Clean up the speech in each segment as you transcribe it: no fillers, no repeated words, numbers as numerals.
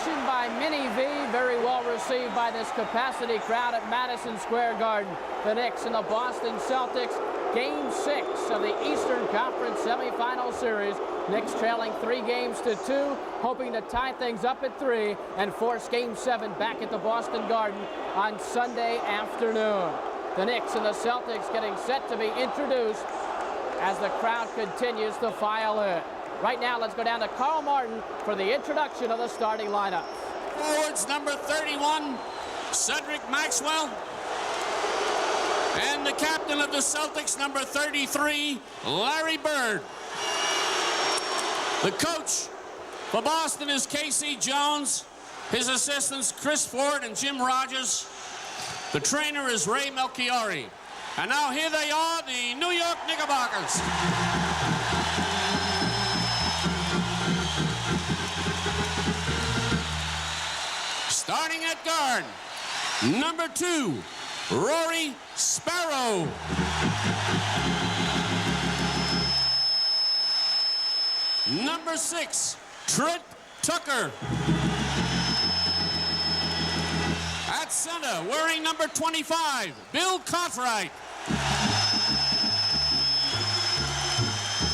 ovation by Minnie V, very well received by this capacity crowd at Madison Square Garden. The Knicks and the Boston Celtics, Game 6 of the Eastern Conference semifinal series. Knicks trailing 3-2, hoping to tie things up at 3 and force Game 7 back at the Boston Garden on Sunday afternoon. The Knicks and the Celtics getting set to be introduced as the crowd continues to file in. Right now, let's go down to Carl Martin for the introduction of the starting lineup. Forwards, number 31, Cedric Maxwell. And the captain of the Celtics, number 33, Larry Bird. The coach for Boston is K.C. Jones. His assistants, Chris Ford and Jim Rogers. The trainer is Ray Melchiori. And now here they are, the New York Knickerbockers. Starting at guard, number 2, Rory Sparrow. Number 6, Trent Tucker. At center, wearing number 25, Bill Cartwright.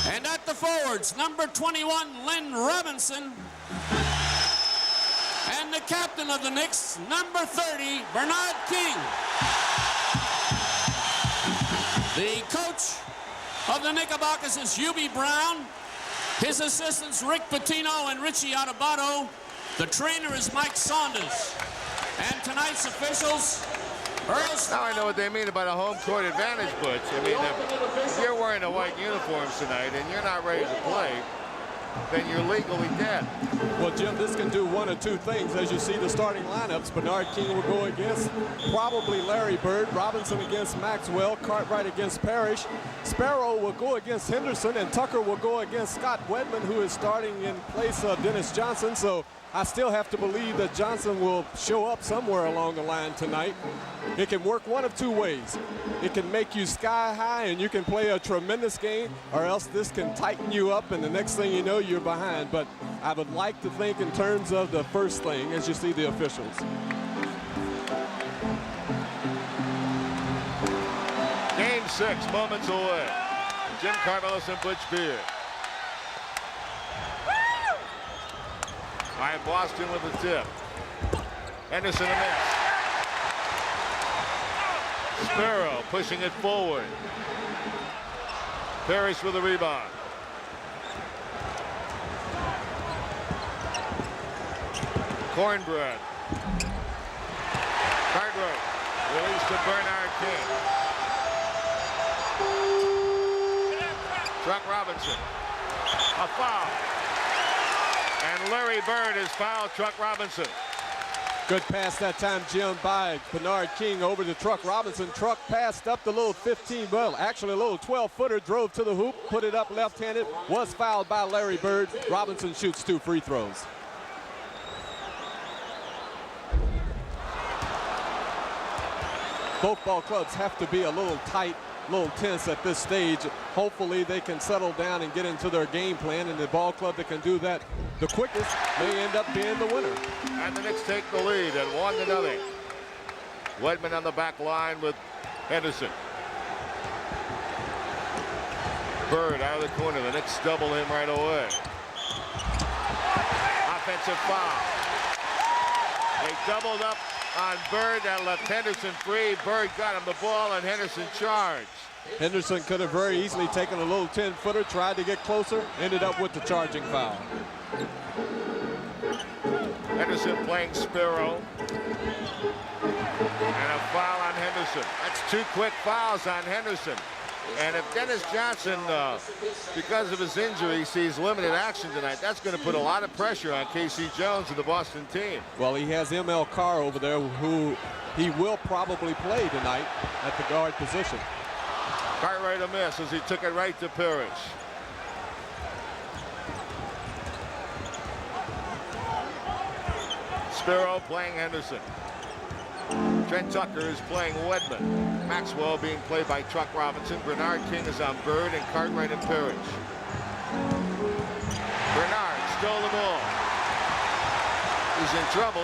And at the forwards, number 21, Len Robinson. And the captain of the Knicks, number 30, Bernard King. The coach of the Knickerbockers is Hubie Brown. His assistants, Rick Pitino and Richie Adubato. The trainer is Mike Saunders. And tonight's officials, Now I know what they mean about a home court advantage, Butch. I mean, if you're wearing the white uniforms tonight and you're not ready to play, then you're legally dead. Well, Jim, this can do one of two things. As you see the starting lineups, Bernard King will go against probably Larry Bird, Robinson against Maxwell, Cartwright against Parrish, Sparrow will go against Henderson, and Tucker will go against Scott Wedman, who is starting in place of Dennis Johnson. So I still have to believe that Johnson will show up somewhere along the line tonight. It can work one of two ways. It can make you sky high and you can play a tremendous game, or else this can tighten you up and the next thing you know you're behind. But I would like to think in terms of the first thing as you see the officials. Game 6, moments away. Jim Carmelos and Butch Beard. Ryan Boston with the tip. Henderson a miss. Sparrow pushing it forward. Parrish with a rebound. Cornbread. Cartwright released to Bernard King. Chuck Robinson. A foul. And Larry Bird has fouled Chuck Robinson. Good pass that time, Jim, by Bernard King over to Truck Robinson. Truck passed up the little 15, well, actually a little 12-footer, drove to the hoop, put it up left-handed, was fouled by Larry Bird. Robinson shoots 2 free throws. Both ball clubs have to be a little tight, a little tense at this stage. Hopefully they can settle down and get into their game plan, and the ball club that can do that the quickest may end up being the winner. And the Knicks take the lead at 1-0. Wedman on the back line with Henderson. Bird out of the corner. The Knicks double him right away. Offensive foul. They doubled up on Bird. That left Henderson free. Bird got him the ball, and Henderson charged. Henderson could have very easily taken a little 10-footer, tried to get closer, ended up with the charging foul. Henderson playing Sparrow. And a foul on Henderson. That's 2 quick fouls on Henderson. And if Dennis Johnson, because of his injury, sees limited action tonight, that's going to put a lot of pressure on K.C. Jones and the Boston team. Well, he has M.L. Carr over there, who he will probably play tonight at the guard position. Cartwright a miss as he took it right to Parrish. Sparrow playing Henderson. Trent Tucker is playing Wedman. Maxwell being played by Chuck Robinson. Bernard King is on Bird, and Cartwright and Parrish. Bernard stole the ball. is in trouble.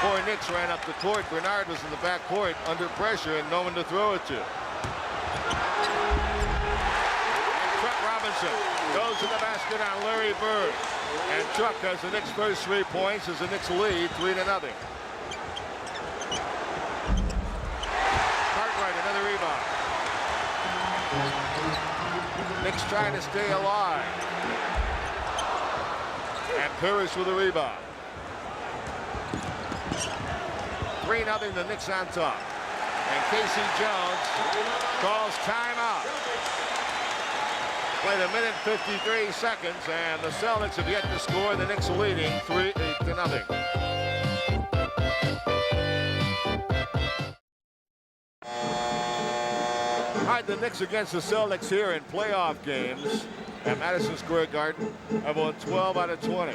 Boy, Knicks ran up the court. Bernard was in the back court under pressure and no one to throw it to. Chuck Robinson goes to the basket on Larry Bird. And Chuck has the Knicks' first 3 points as the Knicks lead 3-0. Cartwright, another rebound. Knicks trying to stay alive. And Parrish with a rebound. 3-0, the Knicks on top. And Casey Jones calls timeout. Played a minute 53 seconds, and the Celtics have yet to score. The Knicks leading 3-0. All right, the Knicks against the Celtics here in playoff games at Madison Square Garden have won 12 out of 20.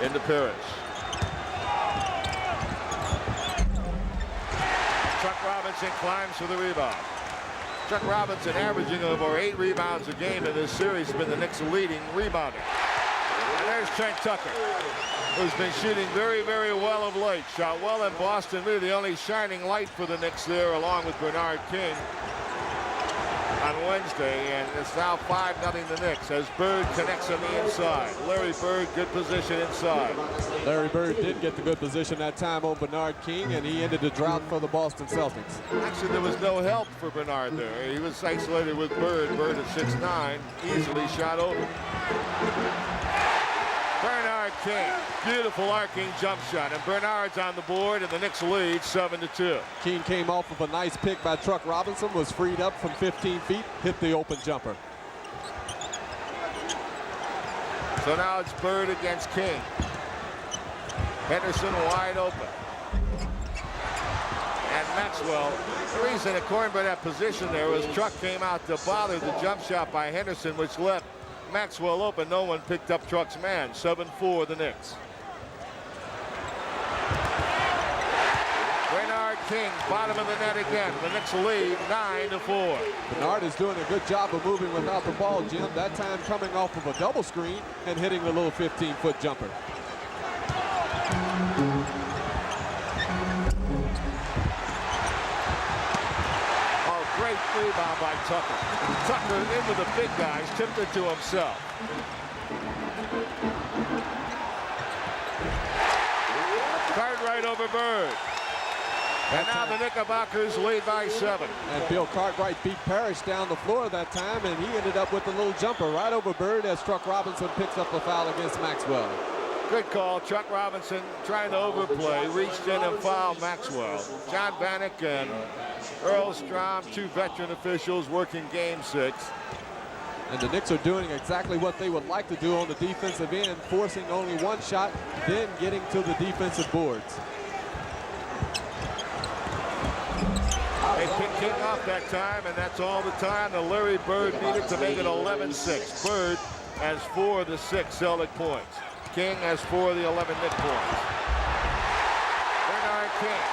Into Parrish. Chuck Robinson climbs for the rebound. Chuck Robinson averaging over 8 rebounds a game in this series, has been the Knicks' leading rebounder. And there's Trent Tucker, who's been shooting very, very well of late. Shot well in Boston, really the only shining light for the Knicks there, along with Bernard King on Wednesday, and it's now 5-0 the Knicks as Bird connects on the inside. Larry Bird, good position inside. Larry Bird did get the good position that time on Bernard King, and he ended the drought for the Boston Celtics. Actually, there was no help for Bernard there. He was isolated with Bird. Bird at 6'9", easily shot over. Bernard King, beautiful arcing jump shot, and Bernard's on the board, and the Knicks lead 7-2. King came off of a nice pick by Chuck Robinson, was freed up from 15 feet, hit the open jumper. So now it's Bird against King. Henderson wide open. And Maxwell, the reason, according to that position there, was Chuck came out to bother the jump shot by Henderson, which left Maxwell open. No one picked up Truck's man. 7-4 the Knicks. Bernard King, bottom of the net again. The Knicks lead 9-4. Bernard is doing a good job of moving without the ball, Jim. That time coming off of a double screen and hitting the little 15-foot jumper. Great rebound by Tucker. Tucker into the big guys, tipped it to himself. Cartwright over Bird. And now the Knickerbockers lead by 7. And Bill Cartwright beat Parrish down the floor that time, and he ended up with a little jumper right over Bird as Chuck Robinson picks up the foul against Maxwell. Good call. Chuck Robinson trying to overplay, reached in and fouled Maxwell. John Bannock and Earl Strom, 2 veteran officials working game 6. And the Knicks are doing exactly what they would like to do on the defensive end, forcing only 1 shot, then getting to the defensive boards. They picked King off that time, and that's all the time that Larry Bird needed to make it 11-6. Bird has 4 of the 6 Celtic points. King has 4 of the 11 Knick points. Bernard King.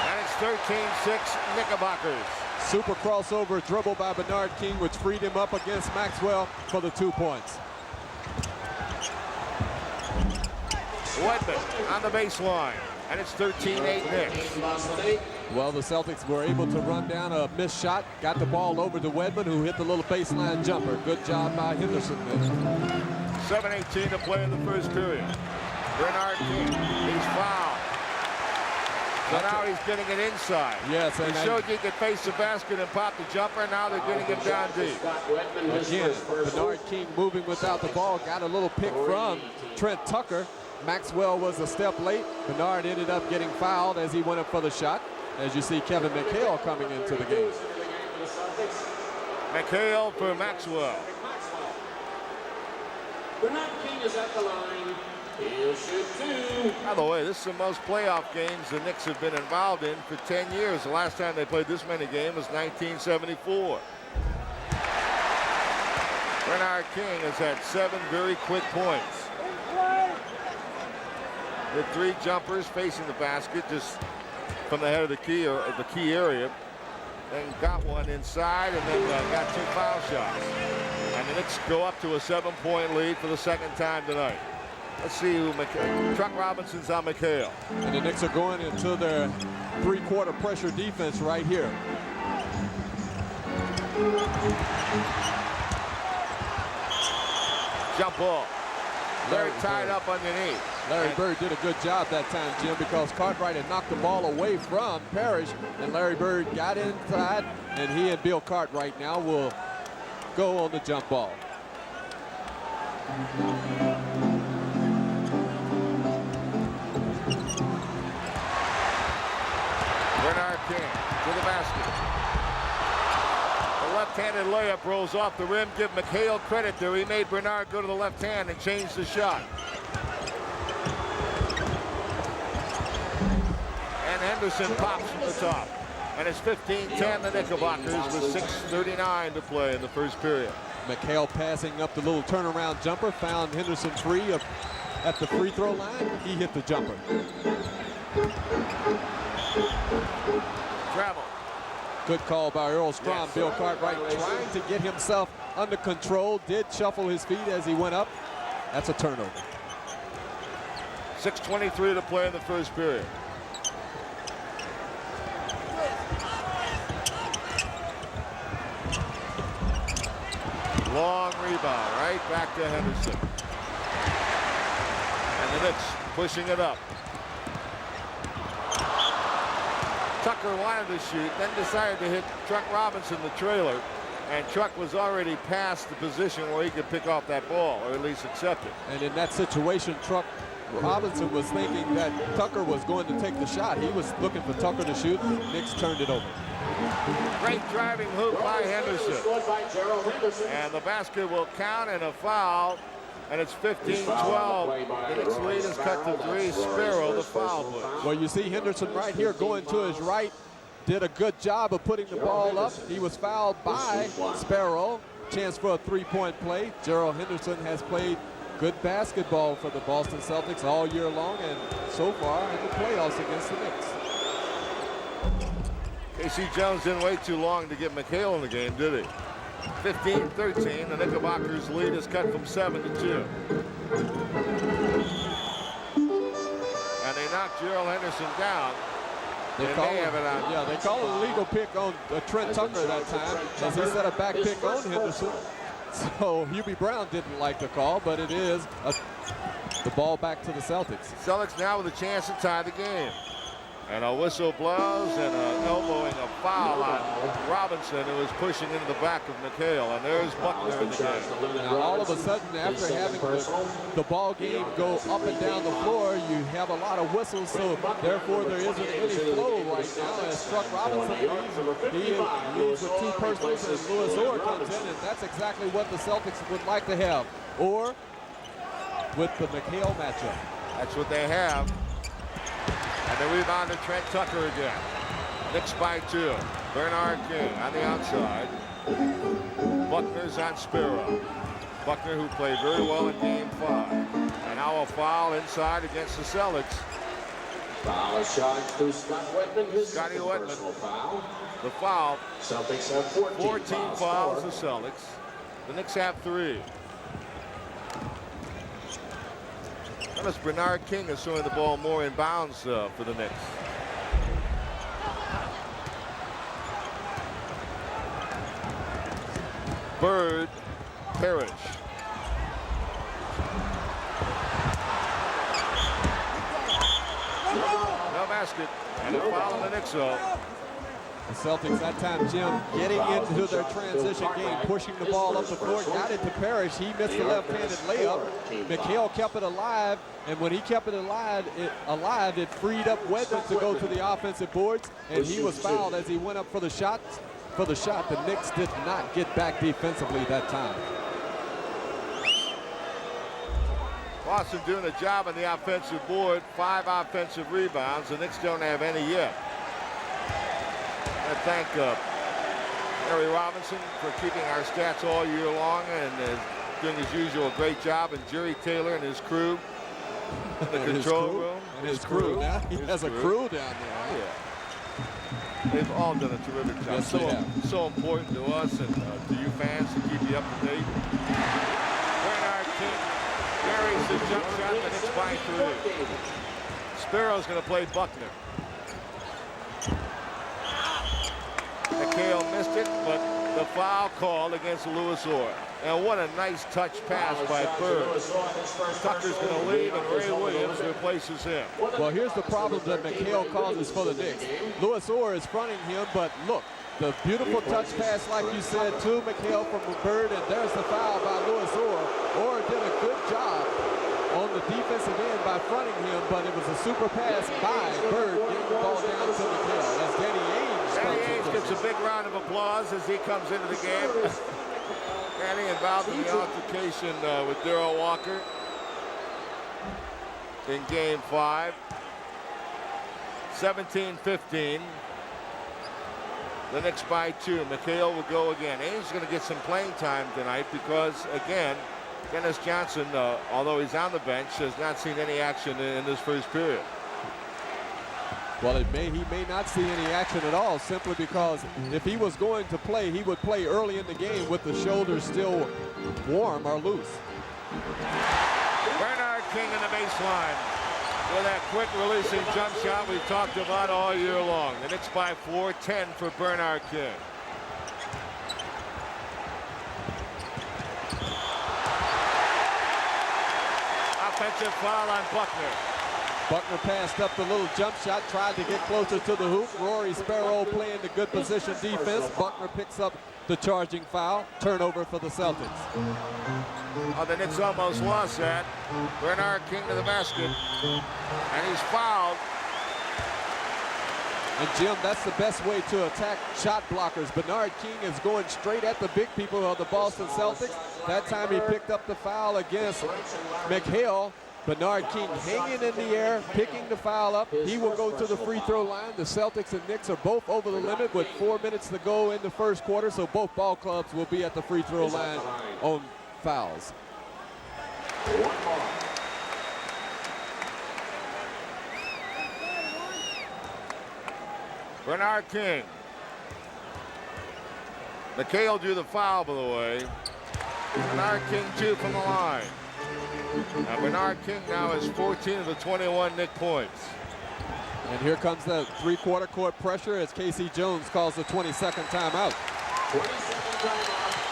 And it's 13-6 Knickerbockers. Super crossover dribble by Bernard King, which freed him up against Maxwell for the 2 points. Wedman on the baseline. And it's 13-8 Knicks. Well, the Celtics were able to run down a missed shot, got the ball over to Wedman, who hit the little baseline jumper. Good job by Henderson there. 7:18 to play in the first period. Bernard King, he's fouled. So now he's getting it inside. Yes, and he showed you could face the basket and pop the jumper. Now they're getting him down deep. Again, Bernard King moving without the ball, got a little pick from Trent Tucker. Maxwell was a step late. Bernard ended up getting fouled as he went up for the shot. As you see Kevin McHale coming into the game. McHale for Maxwell. Bernard King is at the line. He'll shoot 2. By the way, this is the most playoff games the Knicks have been involved in for 10 years. The last time they played this many games was 1974. Bernard King has had 7 very quick points. The 3 jumpers facing the basket just from the head of the key or the key area. then got one inside, and then got 2 foul shots. And the Knicks go up to a 7-point lead for the second time tonight. Let's see who Truck Robinson's on McHale. And the Knicks are going into their 3-quarter pressure defense right here. Jump ball. Larry tied up underneath. Larry Bird did a good job that time, Jim, because Cartwright had knocked the ball away from Parrish, and Larry Bird got inside, and he and Bill Cartwright now will go on the jump ball. Bernard King to the basket. The left-handed layup rolls off the rim. Give McHale credit there. He made Bernard go to the left hand and change the shot. And Henderson pops from the top. And it's 15-10 the Knickerbockers with 6:39 to play in the first period. McHale passing up the little turnaround jumper, found Henderson free at the free throw line. He hit the jumper. Travel. Good call by Earl Strom. Yes. Bill Cartwright trying to get himself under control. Did shuffle his feet as he went up. That's a turnover. 6:23 to play in the first period. Long rebound, right back to Henderson. And the Knicks pushing it up. Tucker wanted to shoot, then decided to hit Truck Robinson, the trailer. And Truck was already past the position where he could pick off that ball, or at least accept it. And in that situation, Truck Robinson was thinking that Tucker was going to take the shot. He was looking for Tucker to shoot. Knicks turned it over. Great driving hoop by Henderson. And the basket will count and a foul. And it's 15-12. The Knicks lead is cut to 3. Sparrow, the foul put. Well, you see Henderson right here going to his right. Did a good job of putting the ball up. He was fouled by Sparrow. Chance for a 3-point play. Gerald Henderson has played good basketball for the Boston Celtics all year long, and so far in the playoffs against the Knicks. K.C. Jones didn't wait too long to get McHale in the game, did he? 15-13. The Knickerbockers lead is cut from 7 to 2. And they knocked Gerald Henderson down. They may have it on. Yeah, they call it a legal pick on Trent Tucker that time, as he set a back pick on Henderson. So Hubie Brown didn't like the call, but it is the ball back to the Celtics. Celtics now with a chance to tie the game. And a whistle blows and elbowing a foul on Robinson, who was pushing into the back of McHale. And there's Buckner in the game. Now all of a sudden, after having the ball game go up and down the floor, you have a lot of whistles, so therefore there isn't any flow right now as Truck Robinson leaves with 2 personals as Louis Orr comes in, and that's exactly what the Celtics would like to have. Orr with the McHale matchup. That's what they have. And the rebound to Trent Tucker again. Knicks by 2. Bernard King on the outside. Buckner's on Sparrow. Buckner, who played very well in Game 5. And now a foul inside against the Celtics. Foul shot to Scott Whitman. His Scotty Whitman. personal foul. The foul. Celtics have 14 fouls the Celtics. The Knicks have 3. Notice Bernard King is throwing the ball more in bounds for the Knicks. Bird, Parrish. No basket. And a foul on the Knicks, though. The Celtics that time, Jim, getting into their transition game, pushing the ball up the court, got it to Parrish. He missed the left-handed layup. McHale kept it alive, and when he kept it alive, it freed up Wedman to go to the offensive boards, and he was fouled as he went up for the shot. The Knicks did not get back defensively that time. Boston doing a job on the offensive board. 5 offensive rebounds. The Knicks don't have any yet. I thank Harry Robinson for keeping our stats all year long and doing his usual great job, and Jerry Taylor and his crew in the control room. And his crew. Now he has a crew down there. Right? Yeah. They've all done a terrific job. Yes, they have. So important to us and to you fans to keep you up to date. Bernard King carries the jump shot, and it's by 3. Sparrow's going to play Buckner. McHale missed it, but the foul called against Lewis Orr. And what a nice touch pass by Bird. Tucker's going to leave, and Ray Williams replaces him. Well, here's the problem that McHale causes for the Knicks. Lewis Orr is fronting him, but look, the beautiful touch pass, like you said, to McHale from Bird, and there's the foul by Lewis Orr. Orr did a good job on the defensive end by fronting him, but it was a super pass by Bird getting the ball down to McHale. That's Danny Ainge. Danny Ainge gets a big round of applause as he comes into the game. Danny involved in the altercation with Darrell Walker in Game 5. 17-15. The Knicks by 2. McHale will go again. Ainge is going to get some playing time tonight because, again, Dennis Johnson, although he's on the bench, has not seen any action in this first period. Well, he may not see any action at all, simply because if he was going to play, he would play early in the game with the shoulders still warm or loose. Bernard King in the baseline with that quick releasing jump shot we've talked about all year long. The Knicks by 4, 10 for Bernard King. Offensive foul on Buckner. Buckner passed up the little jump shot, tried to get closer to the hoop. Rory Sparrow playing the good position defense. Buckner picks up the charging foul. Turnover for the Celtics. Oh, the Knicks almost lost that. Bernard King to the basket. And he's fouled. And Jim, that's the best way to attack shot blockers. Bernard King is going straight at the big people of the Boston Celtics. That time he picked up the foul against McHale. Bernard King hanging in the air, picking the foul up. He will go to the free throw line. The Celtics and Knicks are both over the limit with 4 minutes to go in the first quarter, so both ball clubs will be at the free throw line on fouls. Bernard King. McHale drew the foul, by the way. Bernard King 2 from the line. Now Bernard King now has 14 of the 21 Knick points. And here comes the three-quarter court pressure as Casey Jones calls the 22nd timeout.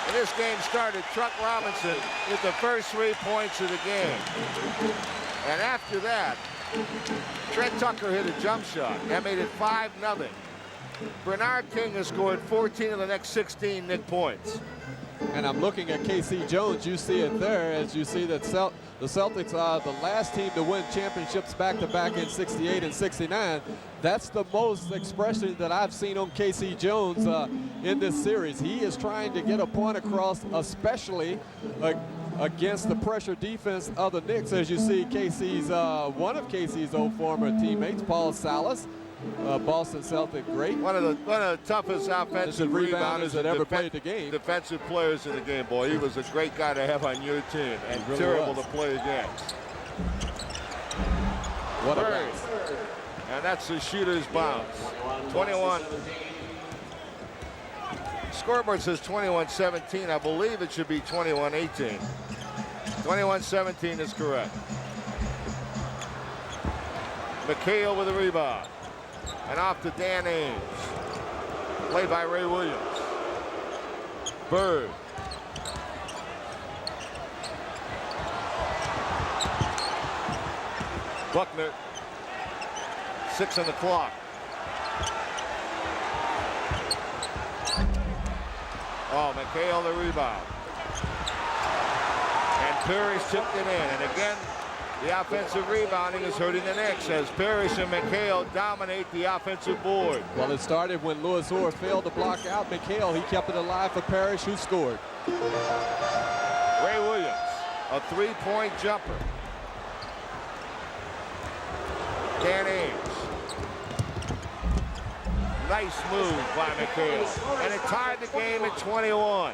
When this game started, Truck Robinson hit the first 3 points of the game. And after that, Trent Tucker hit a jump shot. That made it 5-0. Bernard King has scored 14 of the next 16 Knick points. And I'm looking at Casey Jones. You see it there as you see that the Celtics are the last team to win championships back-to-back in 68 and 69. That's the most expression that I've seen on Casey Jones in this series. He is trying to get a point across, especially against the pressure defense of the Knicks. As you see, one of Casey's old former teammates, Paul Salas, Boston Celtic great. One of the toughest offensive rebounders that ever played the game. Defensive players in the game, boy. He was a great guy to have on your team and really terrible to play against. What a bounce. And that's the shooter's bounce. 21. Scoreboard says 21-17. I believe it should be 21-18. 21-17 is correct. McHale with a rebound. And off to Dan Ainge. Played by Ray Williams. Bird. Buckner. 6 on the clock. Oh, McHale the rebound. And Parrish tipped it in. And again, the offensive rebounding is hurting the Knicks as Parrish and McHale dominate the offensive board. Well, it started when Lewis Orr failed to block out McHale. He kept it alive for Parrish, who scored. Ray Williams, a three-point jumper. Dan Ainge. Nice move by McHale. And it tied the game at 21.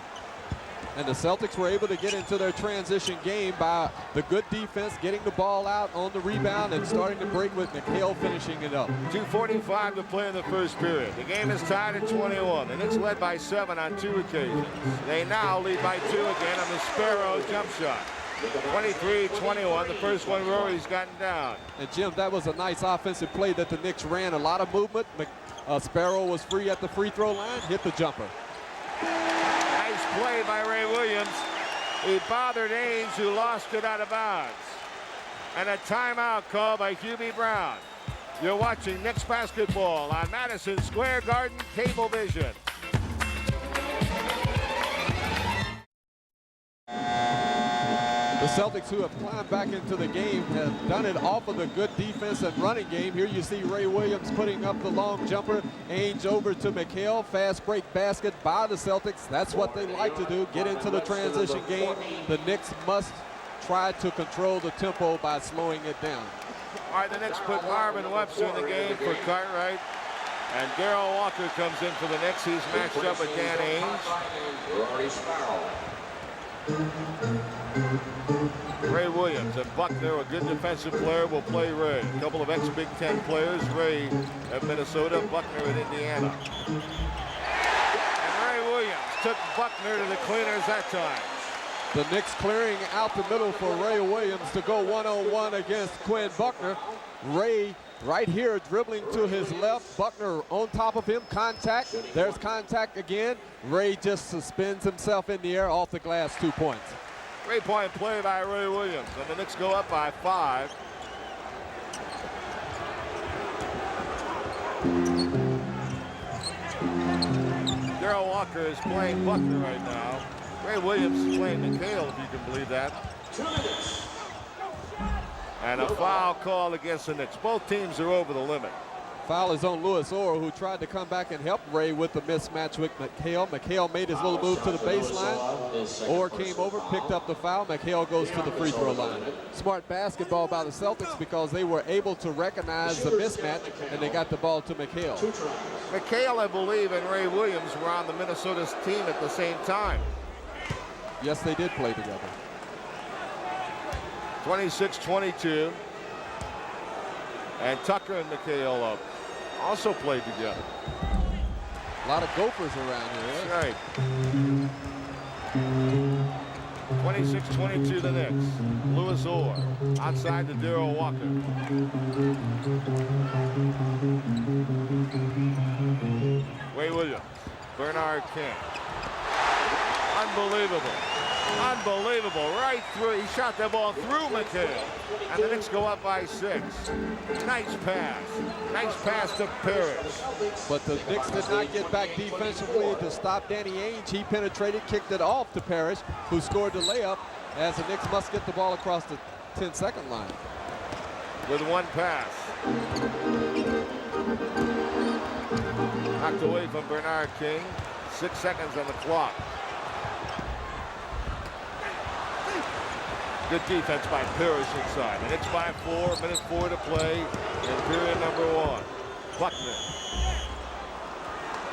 And the Celtics were able to get into their transition game by the good defense, getting the ball out on the rebound and starting to break with McHale finishing it up. 2:45 to play in the first period. The game is tied at 21. The Knicks led by 7 on 2 occasions. They now lead by 2 again on the Sparrow jump shot. 23-21, the first one Rory's gotten down. And Jim, that was a nice offensive play that the Knicks ran. A lot of movement. Sparrow was free at the free throw line, hit the jumper. Nice play by Ray Williams. He bothered Ainge, who lost it out of bounds. And a timeout call by Hubie Brown. You're watching Knicks basketball on Madison Square Garden Cablevision. The Celtics, who have climbed back into the game, have done it off of the good defense and running game. Here you see Ray Williams putting up the long jumper. Ainge over to McHale. Fast break basket by the Celtics. That's what they like to do, get into the transition game. The Knicks must try to control the tempo by slowing it down. All right, the Knicks put Marvin Webster in the game for Cartwright. And Darrell Walker comes in for the Knicks. He's matched up with Dan Ainge. Ray Williams and Buckner, a good defensive player, will play Ray. A couple of ex-Big Ten players, Ray at Minnesota, Buckner at Indiana. And Ray Williams took Buckner to the cleaners that time. The Knicks clearing out the middle for Ray Williams to go one-on-one against Quinn Buckner. Ray right here dribbling to his left. Buckner on top of him. Contact. There's contact again. Ray just suspends himself in the air off the glass. 2 points. 3-point play by Ray Williams. And the Knicks go up by 5. Darrell Walker is playing Buckner right now. Ray Williams is playing McHale, if you can believe that. And a foul call against the Knicks. Both teams are over the limit. Foul is on Louis Orr, who tried to come back and help Ray with the mismatch with McHale. McHale made his little move to the baseline. Orr came over, picked up the foul. McHale goes to the free throw line. Smart basketball by the Celtics because they were able to recognize the mismatch, and they got the ball to McHale. McHale, I believe, and Ray Williams were on the Minnesota's team at the same time. Yes, they did play together. 26-22. And Tucker and McHale also played together. A lot of Gophers around here. That's right. 26-22 the Knicks. Louis Orr outside to Darrell Walker. Ray Williams. Bernard King. Unbelievable. Unbelievable. Right through. He shot that ball through McHale. And the Knicks go up by 6. Nice pass. Nice pass to Parrish. But the Knicks did not get back defensively to stop Danny Ainge. He penetrated, kicked it off to Parrish, who scored the layup, as the Knicks must get the ball across the 10-second line. With one pass. Knocked away from Bernard King. 6 seconds on the clock. Good defense by Parrish inside. The Knicks by 4, minute 4 to play in period number 1. Buckner.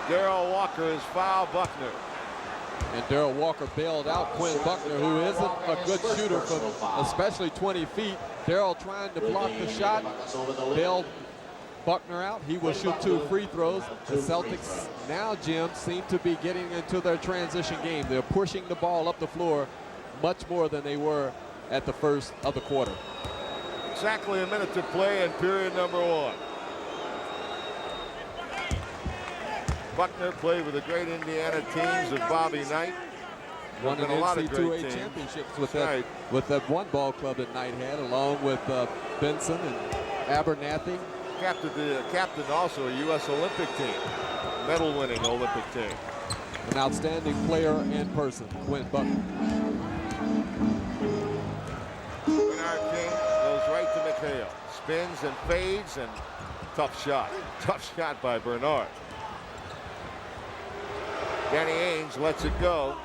Darrell Walker is foul Buckner. And Darrell Walker bailed out Quinn Buckner, who isn't a good shooter from especially 20 feet. Darrell trying to block the shot, bailed Buckner out. He will shoot 2 free throws. The Celtics now, Jim, seem to be getting into their transition game. They're pushing the ball up the floor much more than they were at the first of the quarter. Exactly a minute to play in period number 1. Buckner played with the great Indiana teams of Bobby Knight. Won an a lot of NCAA great championships with that one ball club that Knight had, along with Benson and Abernathy. Captain also a U.S. Olympic team, medal-winning Olympic team. An outstanding player and person, Quinn Buckner. Bernard King goes right to McHale. Spins and fades, and tough shot. Tough shot by Bernard. Danny Ainge lets it go.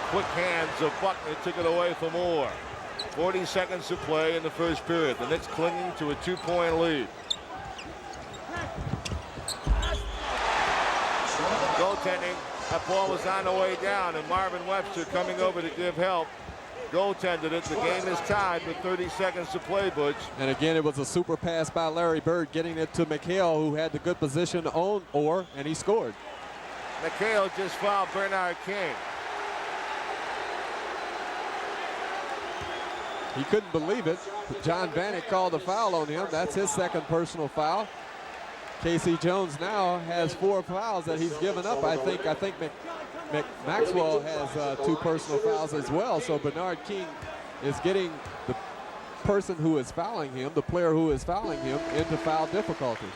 Quick hands of Buckner took it away from Orr. 40 seconds to play in the first period. The Knicks clinging to a 2-point lead. Goaltending That ball was on the way down, and Marvin Webster coming over to give help. Goaltended it. The game is tied with 30 seconds to play, Butch. And again, it was a super pass by Larry Bird, getting it to McHale, who had the good position on Orr, and he scored. McHale just fouled Bernard King. He couldn't believe it. John Vanek called a foul on him. That's his second personal foul. Casey Jones now has 4 fouls that he's given up. I think Maxwell has 2 personal fouls as well. So Bernard King is getting the person who is fouling him, the player who is fouling him, into foul difficulty.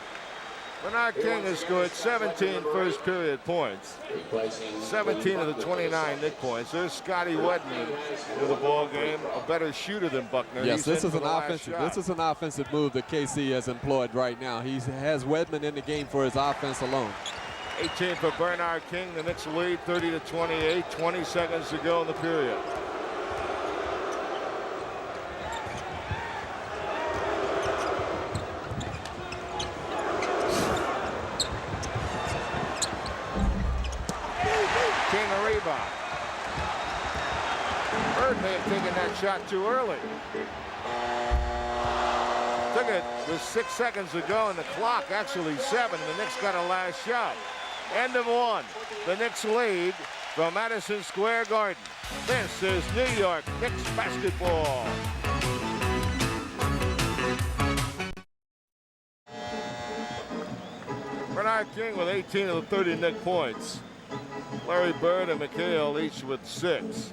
Bernard King has scored 17 first period points. 17 of the 29 Nick points. There's Scotty Wedman in the ball game, a better shooter than Buckner. Yes, He's this is an offensive move that KC has employed right now. He has Wedman in the game for his offense alone. 18 for Bernard King. The Knicks lead 30-28. 20 seconds to go in the period. King a rebound. Bird may have taken that shot too early. Took it with 6 seconds to go, and the clock actually 7. The Knicks got a last shot. End of 1. The Knicks lead from Madison Square Garden. This is New York Knicks basketball. Bernard King with 18 of the 30 Knick points. Larry Bird and McHale each with 6.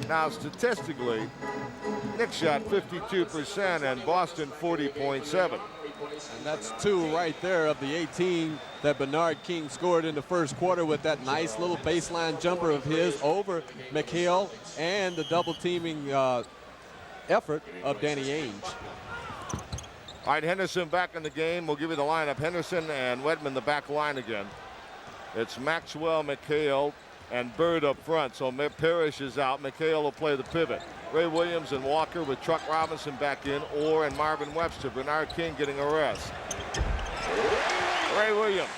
Now statistically, Knicks shot 52% and Boston 40.7. And that's 2 right there of the 18 that Bernard King scored in the first quarter with that nice little baseline jumper of his over McHale and the double teaming effort of Danny Ainge. All right, Henderson back in the game. We'll give you the lineup. Henderson and Wedman the back line again. It's Maxwell, McHale, and Bird up front. So Parrish is out. McHale will play the pivot. Ray Williams and Walker with Truck Robinson back in. Orr and Marvin Webster. Bernard King getting a rest. Ray Williams.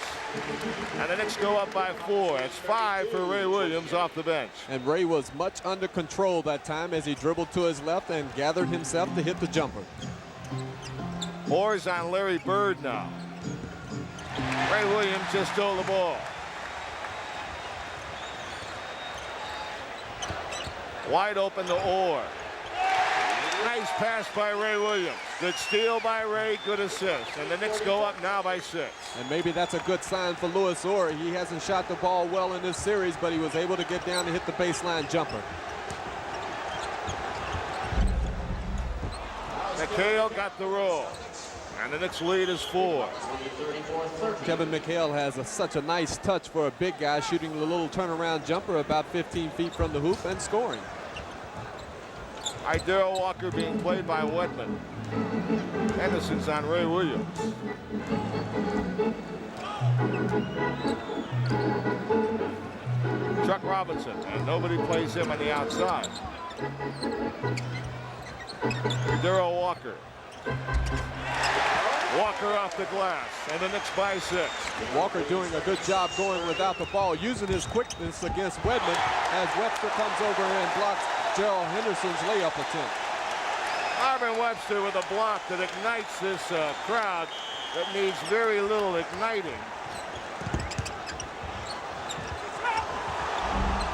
And the Knicks go up by 4. It's 5 for Ray Williams off the bench. And Ray was much under control that time as he dribbled to his left and gathered himself to hit the jumper. Orr's on Larry Bird now. Ray Williams just stole the ball. Wide open to Orr. Nice pass by Ray Williams. Good steal by Ray, good assist. And the Knicks go up now by 6. And maybe that's a good sign for Louis Orr. He hasn't shot the ball well in this series, but he was able to get down and hit the baseline jumper. McHale got the roll. And the Knicks lead is 4. Kevin McHale has such a nice touch for a big guy, shooting the little turnaround jumper about 15 feet from the hoop and scoring. Darryl Walker being played by Wedman. Henderson's on Ray Williams. Chuck Robinson, and nobody plays him on the outside. Darryl Walker. Walker off the glass, and the Knicks by 6. Walker doing a good job going without the ball, using his quickness against Wedman as Webster comes over and blocks Gerald Henderson's layup attempt. Marvin Webster with a block that ignites this crowd that needs very little igniting.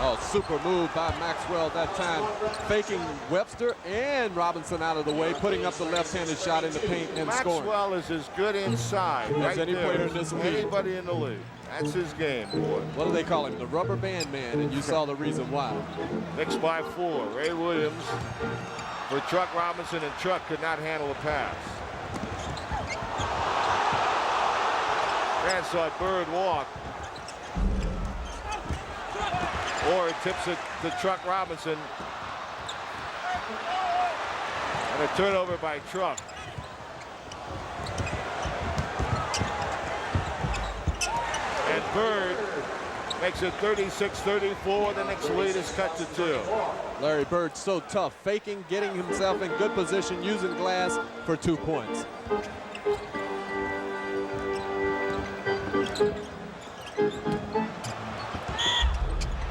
Oh, super move by Maxwell that time, faking Webster and Robinson out of the way, putting up the left-handed shot in the paint and scoring. Maxwell is as good inside as any player in this league. Anybody in the league. That's his game, boy. What do they call him? The rubber band man, and you saw the reason why. Knicks by 4. Ray Williams for Truck Robinson, and Truck could not handle a pass. And saw Bird walk. Or tips it to Truck Robinson. And a turnover by Truck. And Bird makes it 36-34. The next lead is cut to 2. Larry Bird so tough, faking, getting himself in good position, using glass for 2 points.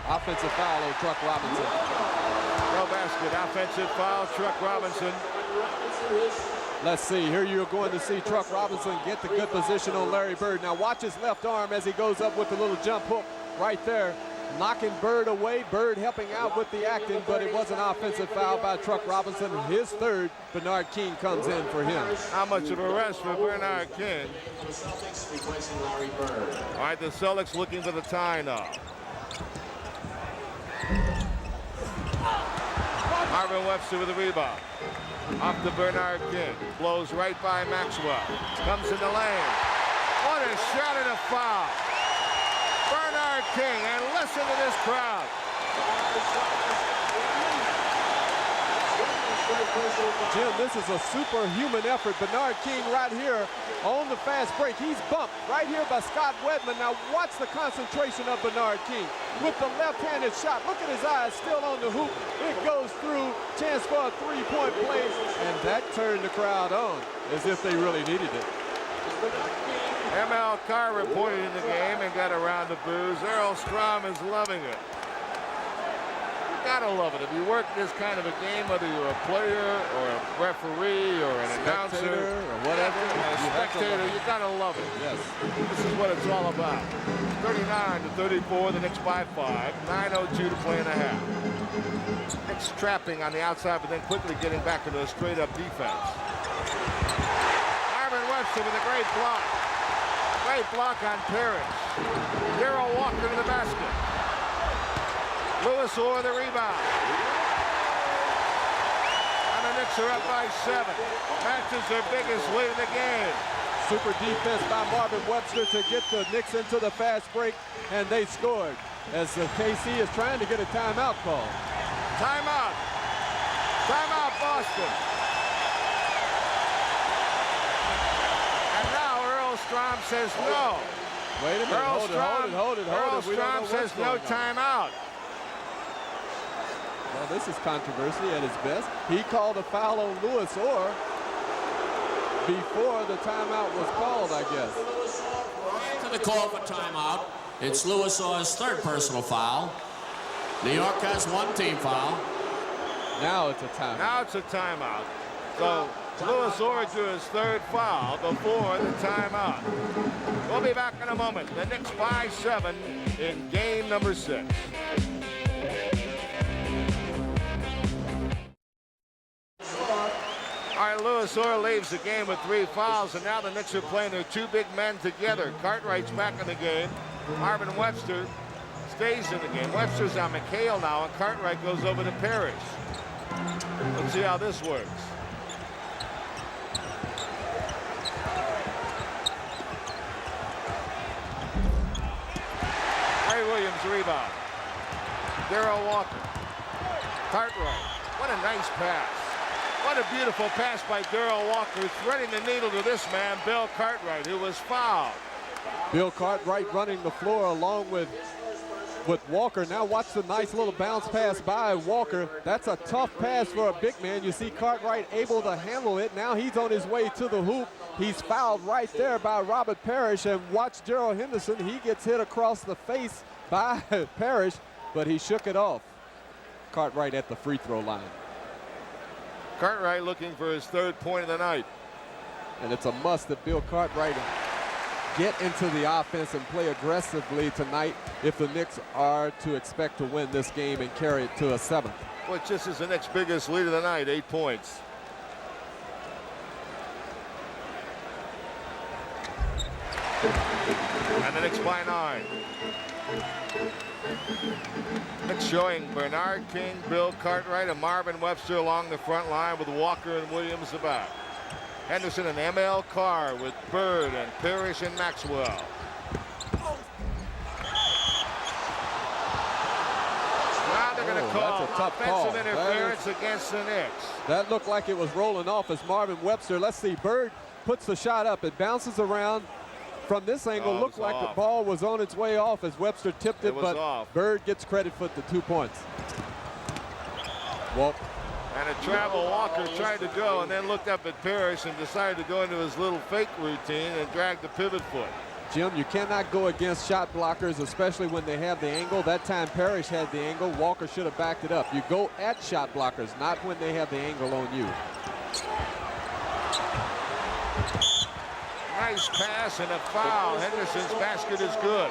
Offensive foul on Truck Robinson. No basket. Offensive foul, Truck Robinson. Let's see, here you're going to see Truck Robinson get the good position on Larry Bird. Now watch his left arm as he goes up with the little jump hook right there, knocking Bird away. Bird helping out with the acting, but it was an offensive foul by Truck Robinson. His third. Bernard King comes in for him. How much of a rest for Bernard King? All right, the Celtics looking for the tie now. Marvin Webster with the rebound. Off to Bernard King. Blows right by Maxwell. Comes in the lane. What a shot and a foul. Bernard King, and listen to this crowd. Jim, this is a superhuman effort. Bernard King right here on the fast break. He's bumped right here by Scott Wedman. Now watch the concentration of Bernard King with the left-handed shot. Look at his eyes still on the hoop. It goes through. Chance for a three-point play, and that turned the crowd on as if they really needed it. ML Carr reported in the game and got a round of boos. Earl Strom is loving it. You gotta love it. If you work this kind of a game, whether you're a player or a referee or an announcer or whatever, a spectator, you gotta love it. Yes. This is what it's all about. 39-34, the Knicks by 5. 9:02 to play in a half. Knicks trapping on the outside, but then quickly getting back into a straight-up defense. Marvin Webster with a great block. Great block on Parrish. Darrell Walker to the basket. Lewis Orr the rebound. And the Knicks are up by 7. Matches their biggest lead in the game. Super defense by Marvin Webster to get the Knicks into the fast break, and they scored as the KC is trying to get a timeout call. Timeout. Timeout, Boston. And now Earl Strom says no. Wait a minute. Hold it. Earl Strom says no timeout. Well, this is controversy at its best. He called a foul on Lewis Orr before the timeout was called, I guess. To the call for timeout. It's Lewis Orr's third personal foul. New York has one team foul. Now it's a timeout. Now it's a timeout. So Lewis Orr drew his third foul before the timeout. We'll be back in a moment. The Knicks by 7 in game number 6. All right, Lewis Orr leaves the game with 3 fouls, and now the Knicks are playing their 2 big men together. Cartwright's back in the game. Marvin Webster stays in the game. Webster's on McHale now, and Cartwright goes over to Parrish. Let's see how this works. Ray Williams rebound. Darrell Walker. Cartwright. What a nice pass. What a beautiful pass by Darrell Walker, threading the needle to this man, Bill Cartwright, who was fouled. Bill Cartwright running the floor along with Walker. Now watch the nice little bounce pass by Walker. That's a tough pass for a big man. You see Cartwright able to handle it. Now he's on his way to the hoop. He's fouled right there by Robert Parrish, and watch Gerald Henderson. He gets hit across the face by Parrish, but he shook it off. Cartwright at the free throw line. Cartwright looking for his 3rd point of the night. And it's a must that Bill Cartwright get into the offense and play aggressively tonight if the Knicks are to expect to win this game and carry it to a 7th. Which this is the Knicks' biggest lead of the night, 8 points. And the Knicks by 9. Knicks showing Bernard King, Bill Cartwright, and Marvin Webster along the front line with Walker and Williams about. Henderson and ML Carr with Bird and Parrish and Maxwell. Now they're going to call offensive interference against the Knicks. That looked like it was rolling off as Marvin Webster. Let's see, Bird puts the shot up. It bounces around. From this angle, looked like the ball was on its way off as Webster tipped it, but Bird gets credit for the 2 points. Well, and a travel Walker tried to go and then looked up at Parrish and decided to go into his little fake routine and dragged the pivot foot. Jim, you cannot go against shot blockers, especially when they have the angle. That time Parrish had the angle. Walker should have backed it up. You go at shot blockers, not when they have the angle on you. Nice pass and a foul. Henderson's basket is good.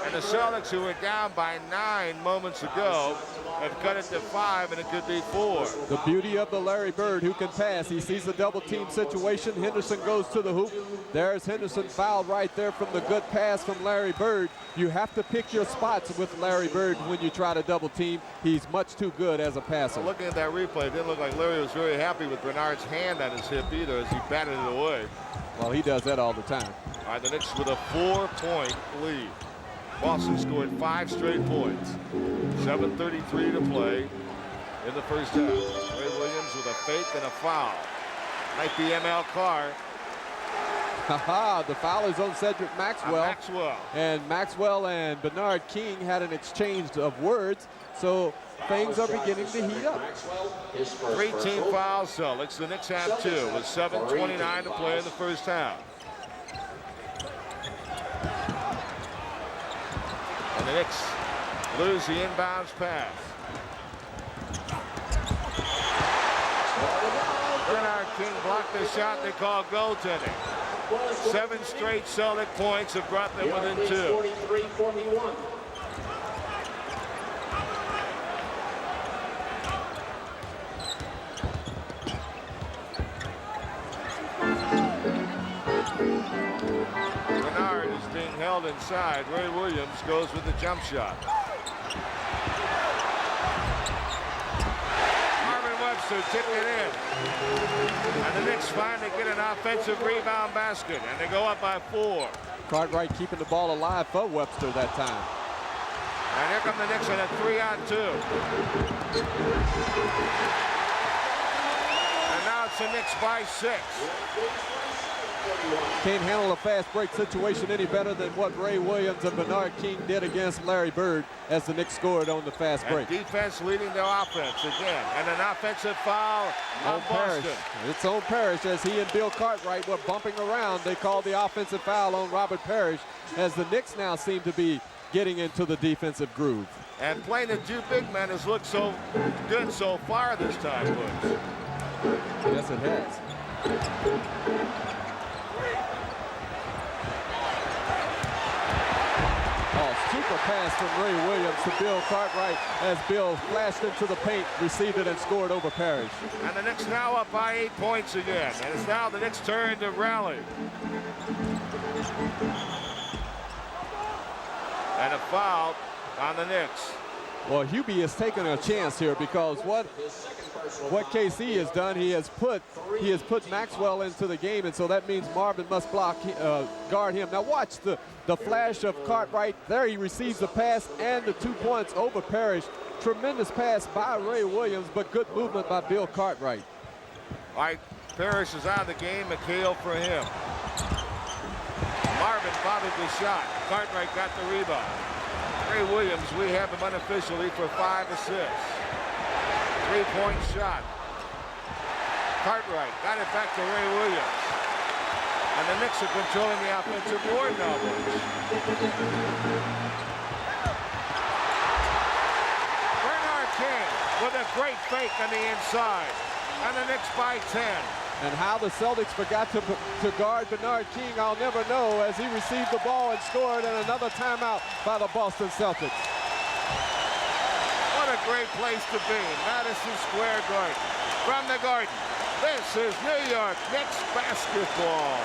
And the Celtics, who were down by 9 moments ago, have cut it to 5, and it could be 4. The beauty of the Larry Bird, who can pass. He sees a double team situation. Henderson goes to the hoop. There's Henderson fouled right there from the good pass from Larry Bird. You have to pick your spots with Larry Bird when you try to double team. He's much too good as a passer. Looking at that replay, it didn't look like Larry was very happy with Bernard's hand on his hip either as he batted it away. Well, he does that all the time. All right, the Knicks with a 4-point lead. Boston scored 5 straight points. 7:33 to play in the first half. Ray Williams with a fake and a foul. Might be ML Carr. Haha, the foul is on Cedric Maxwell. Maxwell. And Maxwell and Bernard King had an exchange of words, so things are beginning to heat up. 3-team foul Celtics. The Knicks have 2 with 7:29 to play in the first half. And the Knicks lose the inbounds pass. Bernard King blocked the shot they call goaltending. 7 straight Celtic points have brought them within 2. Bernard is being held inside. Ray Williams goes with the jump shot. Marvin Webster tipped it in. And the Knicks finally get an offensive rebound basket, and they go up by 4. Cartwright keeping the ball alive for Webster that time. And here come the Knicks in a 3-on-2. And now it's the Knicks by 6. Can't handle a fast break situation any better than what Ray Williams and Bernard King did against Larry Bird as the Knicks scored on the fast break. And defense leading their offense again. And an offensive foul on Parrish. Boston. It's on Parrish as he and Bill Cartwright were bumping around. They called the offensive foul on Robert Parrish as the Knicks now seem to be getting into the defensive groove. And playing the 2 big men has looked so good so far this time, Woods. Yes, it has. Super pass from Ray Williams to Bill Cartwright as Bill flashed into the paint, received it, and scored over Parrish. And the Knicks now up by 8 points again. And it's now the Knicks' turn to rally. And a foul on the Knicks. Well, Hubie is taking a chance here because what KC has done, he has put Maxwell into the game, and so that means Marvin must guard him. Now watch the flash of Cartwright. There he receives the pass and the 2 points over Parrish. Tremendous pass by Ray Williams, but good movement by Bill Cartwright. All right, Parrish is out of the game. McHale for him. Marvin fouled the shot. Cartwright got the rebound. Ray Williams, we have him unofficially for 5 assists. 3-point shot. Cartwright got it back to Ray Williams. And the Knicks are controlling the offensive board now. Bernard King with a great fake on the inside. And the Knicks by 10. And how the Celtics forgot to guard Bernard King, I'll never know, as he received the ball and scored, and another timeout by the Boston Celtics. What a great place to be, Madison Square Garden. From the Garden, this is New York Knicks basketball.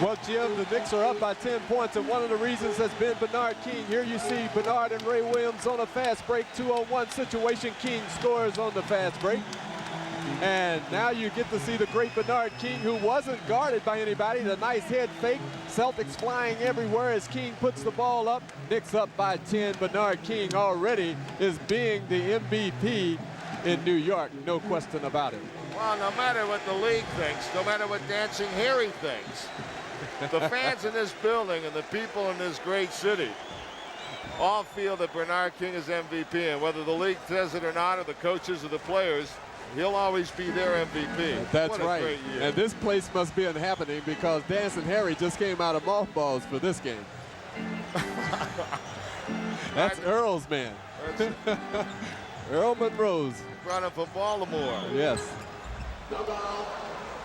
Well, Jim, the Knicks are up by 10 points, and one of the reasons has been Bernard King. Here you see Bernard and Ray Williams on a fast break, 2-on-1 situation. King scores on the fast break. And now you get to see the great Bernard King, who wasn't guarded by anybody. The nice head fake. Celtics flying everywhere as King puts the ball up. Knicks up by 10. Bernard King already is being the MVP in New York. No question about it. Well, no matter what the league thinks, no matter what Dancing Harry thinks, the fans in this building and the people in this great city all feel that Bernard King is MVP. And whether the league says it or not, or the coaches or the players, He'll always be their MVP. That's what a right. Great year. And this place must be unhappening because Dancing Harry just came out of mothballs for this game. That's Earl's man. Earl Monroe's. Brought him from Baltimore. Yes.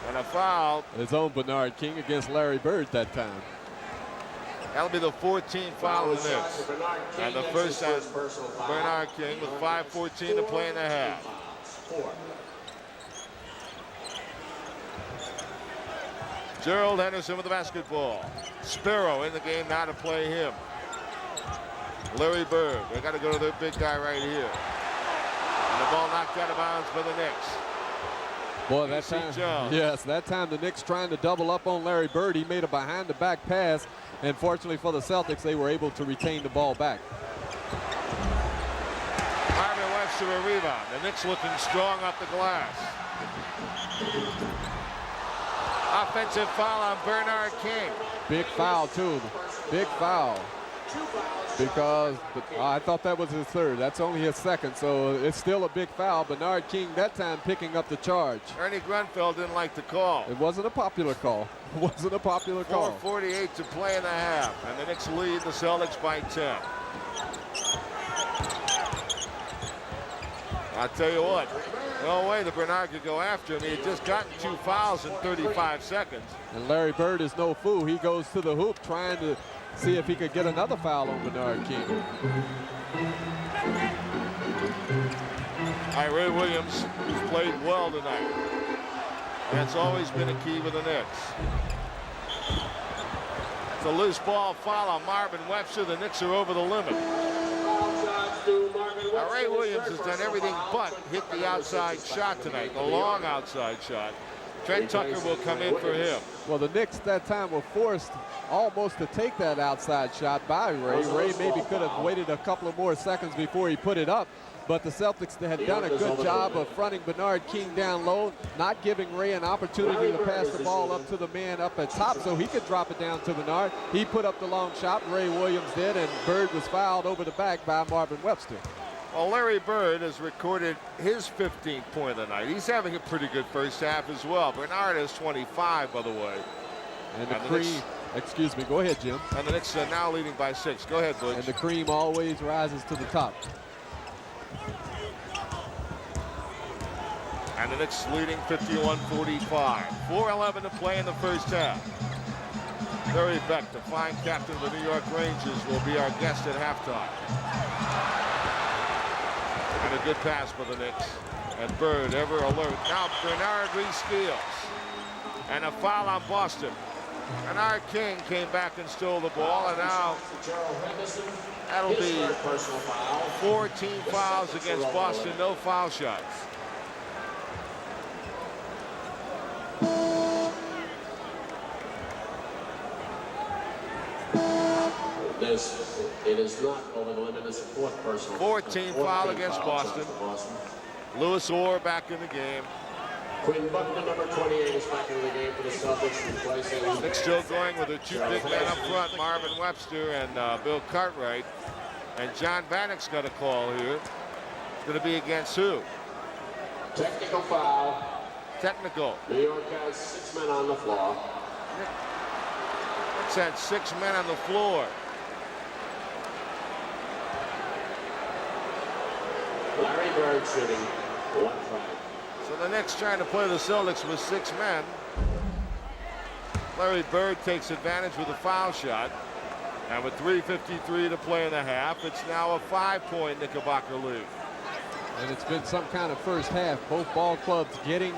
And a foul. His own Bernard King against Larry Bird that time. That'll be the 14th foul of the Knicks. And the first on Bernard King with 5:14 to play in the half. Gerald Henderson with the basketball. Sparrow in the game now to play him. Larry Bird. They got to go to their big guy right here. And the ball knocked out of bounds for the Knicks. Boy, that time, yes, that time the Knicks trying to double up on Larry Bird. He made a behind-the-back pass, and fortunately for the Celtics, they were able to retain the ball back. Marvin Webster a rebound. The Knicks looking strong up the glass. Offensive foul on Bernard King. Big foul, too. Big foul. Because I thought that was his third. That's only his second, so it's still a big foul. Bernard King that time picking up the charge. Ernie Grunfeld didn't like the call. It wasn't a popular call. It wasn't a popular call. 4:48 to play in the half, and the Knicks lead the Celtics by 10. I'll tell you what, no way that Bernard could go after him. He had just gotten 2 fouls in 35 seconds. And Larry Bird is no fool. He goes to the hoop trying to see if he could get another foul on Bernard King. All right, Ray Williams, who's played well tonight. That's always been a key with the Knicks. It's a loose ball foul on Marvin Webster. The Knicks are over the limit. Now, Ray Williams has done everything but hit the outside shot tonight, the long outside shot. Trent Tucker will come in for him. Well, the Knicks that time were forced almost to take that outside shot by Ray. Ray maybe could have waited a couple of more seconds before he put it up, but the Celtics had done a good job of fronting Bernard King down low, not giving Ray an opportunity to pass the ball up to the man up at top so he could drop it down to Bernard. He put up the long shot, Ray Williams did, and Bird was fouled over the back by Marvin Webster. Well, Larry Bird has recorded his 15th point of the night. He's having a pretty good first half as well. Bernard has 25, by the way. And the cream, excuse me, go ahead, Jim. And the Knicks are now leading by 6. Go ahead, Butch. And the cream always rises to the top. And the Knicks leading 51-45. 4:11 to play in the first half. Larry Beck, the fine captain of the New York Rangers, will be our guest at halftime. And a good pass for the Knicks. And Bird ever alert. Now Bernard re-steals. And a foul on Boston. Bernard King came back and stole the ball, and now that'll be 14 fouls against Boston, no foul shots. It is not over the limit. It's a fourth personal. 14 foul against Boston. Lewis Orr back in the game. Quinn Buckner, number 28, is back in the game for the Celtics. Knicks still going with the 2 big men up front, Marvin Webster and Bill Cartwright. And John Vanek's got a call here. It's going to be against who? Technical foul. Technical. New York has 6 men on the floor. Knicks had 6 men on the floor. Larry Bird shooting 1 try. So the Knicks trying to play the Celtics with 6 men. Larry Bird takes advantage with a foul shot. And with 3:53 to play in the half, it's now a 5-point Knickerbocker lead. And it's been some kind of first half. Both ball clubs getting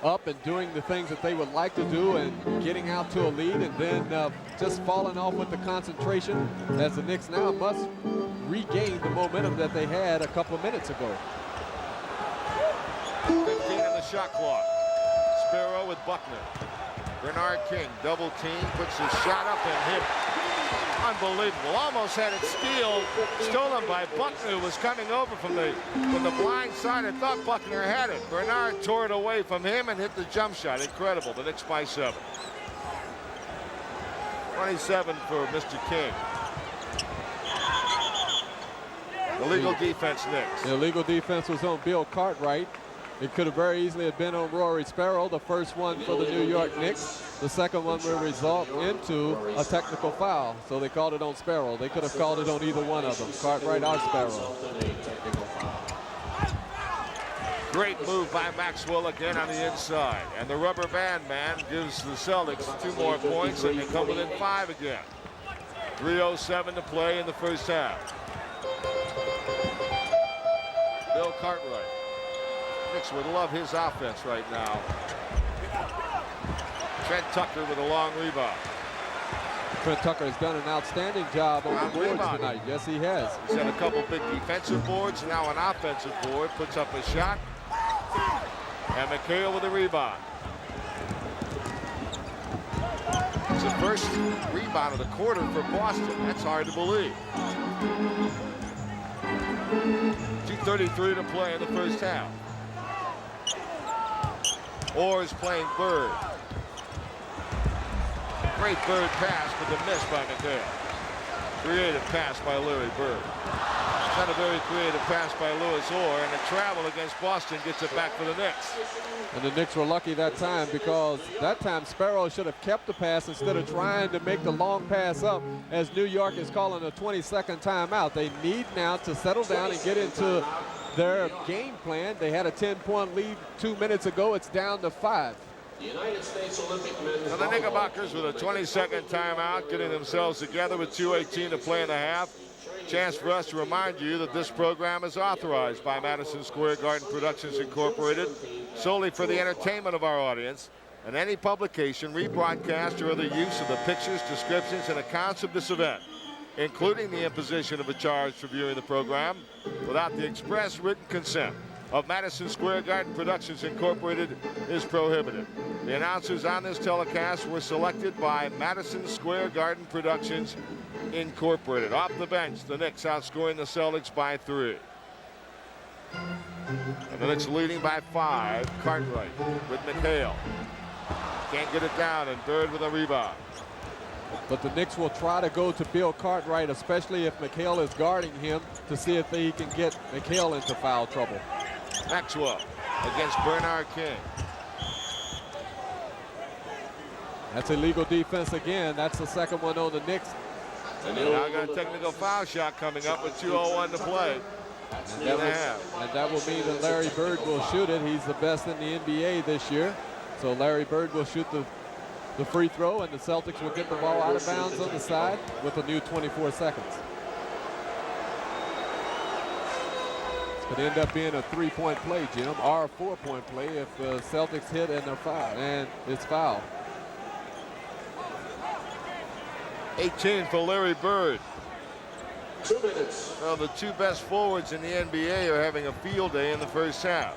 up and doing the things that they would like to do and getting out to a lead, and then just falling off with the concentration as the Knicks now must regain the momentum that they had a couple of minutes ago. 15 on the shot clock. Sparrow with Buckner. Bernard King double team, puts his shot up and hit. Unbelievable. Almost had it stolen by Buckner, who was coming over from the blind side. I thought Buckner had it. Bernard tore it away from him and hit the jump shot. Incredible. The Knicks by 7. 27 for Mr. King. Illegal defense, Knicks. The illegal defense was on Bill Cartwright. It could have very easily have been on Rory Sparrow, the first one for the New York Knicks. The second one will result into a technical foul. So they called it on Sparrow. They could have called it on either one of them, Cartwright or Sparrow. Great move by Maxwell again on the inside. And the rubber band man gives the Celtics 2 more points, and they come within 5 again. 3:07 to play in the first half. Bill Cartwright. Knicks would love his offense right now. Trent Tucker with a long rebound. Trent Tucker has done an outstanding job on the boards tonight. Yes, he has. He's had a couple big defensive boards, now an offensive board. Puts up a shot. And McHale with a rebound. It's the first rebound of the quarter for Boston. That's hard to believe. 2:33 to play in the first half. Orr is playing Bird. Great Bird pass, but the miss by McHale. Creative pass by Larry Bird. Not a very creative pass by Louis Orr, and the travel against Boston gets it back for the Knicks. And the Knicks were lucky that time, because that time Sparrow should have kept the pass instead of trying to make the long pass up, as New York is calling a 20-second timeout. They need now to settle down and get into their game plan. They had a 10-point lead 2 minutes ago. It's down to 5. The United States Olympic men's And the Knickerbockers with a 20-second timeout, getting themselves together with 2:18 to play in the half. Chance for us to remind you that this program is authorized by Madison Square Garden Productions Incorporated solely for the entertainment of our audience, and any publication, rebroadcast, or other use of the pictures, descriptions, and accounts of this event, including the imposition of a charge for viewing the program, without the express written consent of Madison Square Garden Productions Incorporated, is prohibited. The announcers on this telecast were selected by Madison Square Garden Productions Incorporated. Off the bench, the Knicks outscoring the Celtics by 3. And the Knicks leading by 5. Cartwright with McHale. Can't get it down, and Bird with a rebound. But the Knicks will try to go to Bill Cartwright, especially if McHale is guarding him, to see if he can get McHale into foul trouble. Maxwell against Bernard King. That's illegal defense again. That's the second one on the Knicks. And now got a technical foul shot coming up with 2:01 to play. And that will mean that Larry Bird will shoot it. He's the best in the NBA this year. So Larry Bird will shoot the free throw, and the Celtics will get the ball out of bounds on the side with a new 24 seconds. It's going to end up being a 3-point play, Jim, or a 4-point play if the Celtics hit and they're fouled, and it's foul. 18 for Larry Bird. 2 minutes. Well, the 2 best forwards in the NBA are having a field day in the first half.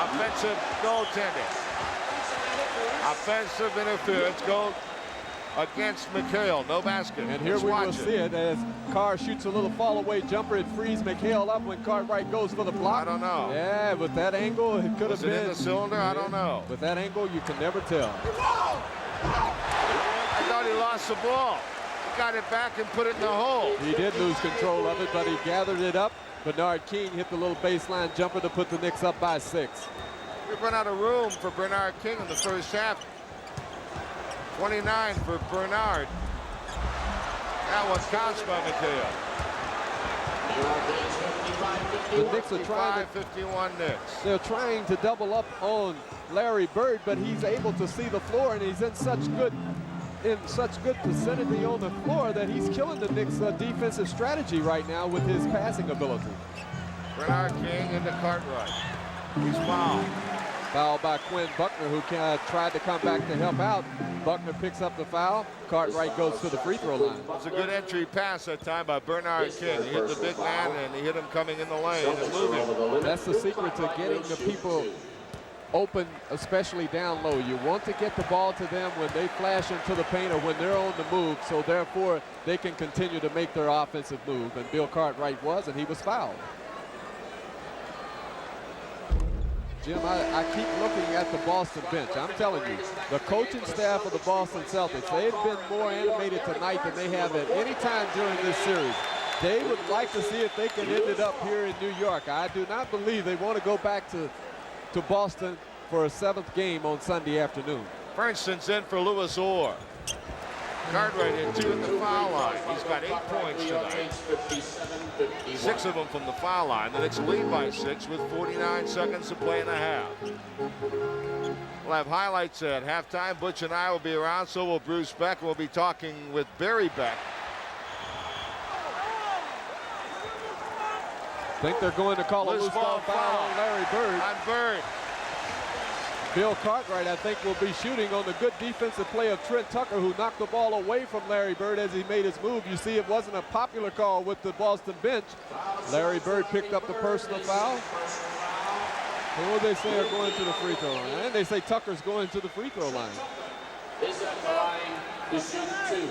Offensive goaltending. Offensive interference goal against McHale. No basket. And here we will see it as Carr shoots a little fall-away jumper. It frees McHale up when Cartwright goes for the block. I don't know. Yeah, with that angle, it could have been. in the cylinder? I don't know. With that angle, you can never tell. I thought he lost the ball. He got it back and put it in the hole. He did lose control of it, but he gathered it up. Bernard King hit the little baseline jumper to put the Knicks up by 6. We've run out of room for Bernard King in the first half. 29 for Bernard. That one counts by McHale. The Knicks are trying to 51 Knicks. They're trying to double up on Larry Bird, but he's able to see the floor, and he's in such good vicinity on the floor that he's killing the Knicks' defensive strategy right now with his passing ability. Bernard King into Cartwright. He's fouled. Foul by Quinn Buckner, who tried to come back to help out. Buckner picks up the foul. Cartwright goes to the free throw line. It was a good entry pass that time by Bernard King. He hit the big man, and he hit him coming in the lane and moving. That's the secret to getting the people open, especially down low. You want to get the ball to them when they flash into the paint or when they're on the move, so therefore they can continue to make their offensive move. And Bill Cartwright was, and he was fouled. Jim, I keep looking at the Boston bench. I'm telling you, the coaching staff of the Boston Celtics, they've been more animated tonight than they have at any time during this series. They would like to see if they can end it up here in New York. I do not believe they want to go back to Boston for a 7th game on Sunday afternoon. Fernston's in for Lewis Orr. Cartwright in 2 at the foul line. He's got 8 points tonight. 6 of them from the foul line. The Knicks lead by 6 with 49 seconds to play in the half. We'll have highlights at halftime. Butch and I will be around, so will Bruce Beck. We'll be talking with Barry Beck. I think they're going to call a loose ball foul on Larry Bird. On Bird. Bill Cartwright, I think, will be shooting on the good defensive play of Trent Tucker, who knocked the ball away from Larry Bird as he made his move. You see, it wasn't a popular call with the Boston bench. Larry Bird picked up the personal foul. Who will they say are going to the free throw line? And they say Tucker's going to the free throw line. Is at the line to shoot 2.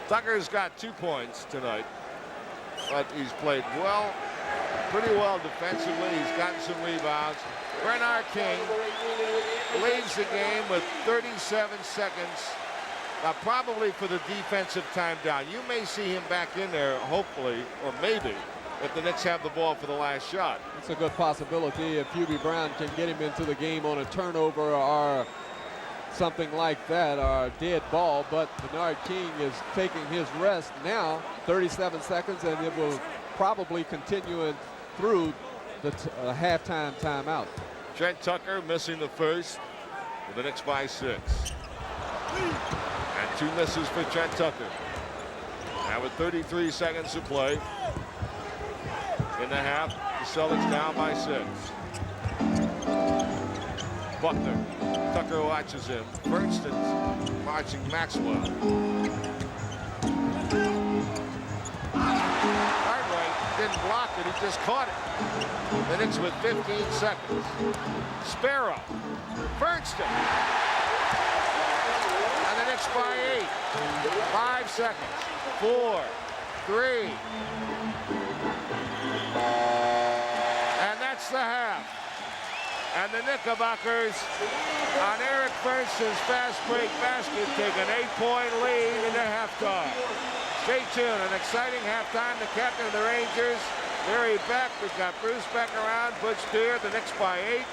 Tucker's got 2 points tonight, but he's played well, pretty well defensively. He's gotten some rebounds. Bernard King leads the game with 37 seconds, probably for the defensive time down. You may see him back in there, hopefully, or maybe, if the Knicks have the ball for the last shot. It's a good possibility if Hubie Brown can get him into the game on a turnover or something like that, or a dead ball. But Bernard King is taking his rest now, 37 seconds, and it will probably continue through the halftime timeout. Trent Tucker missing the first, with the Knicks by 6. And 2 misses for Trent Tucker. Now with 33 seconds to play in the half, the Celtics down by 6. Buckner. Tucker watches him. Fernston's watching Maxwell. Cartwright didn't block it, he just caught it. The Knicks with 15 seconds. Sparrow. Fernston. And the Knicks by 8. 5 seconds. 4, 3. And that's the half. And the Knickerbockers, on Eric Fernston's fast break basket, take an 8-point lead into halftime. Stay tuned. An exciting halftime. The captain of the Rangers, Barry Beck. We've got Bruce Beck around, Butch Deere. The Knicks by 8.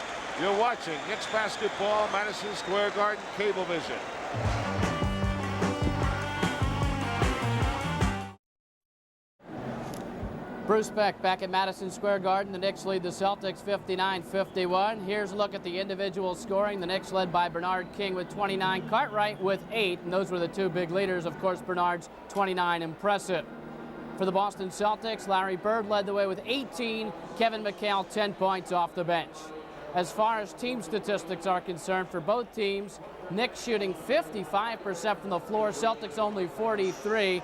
You're watching Knicks basketball, Madison Square Garden, Cablevision. Bruce Beck back at Madison Square Garden. The Knicks lead the Celtics 59-51. Here's a look at the individual scoring. The Knicks led by Bernard King with 29, Cartwright with 8, and those were the 2 big leaders. Of course, Bernard's 29, impressive. For the Boston Celtics, Larry Bird led the way with 18, Kevin McHale 10 points off the bench. As far as team statistics are concerned for both teams, Knicks shooting 55% from the floor, Celtics only 43.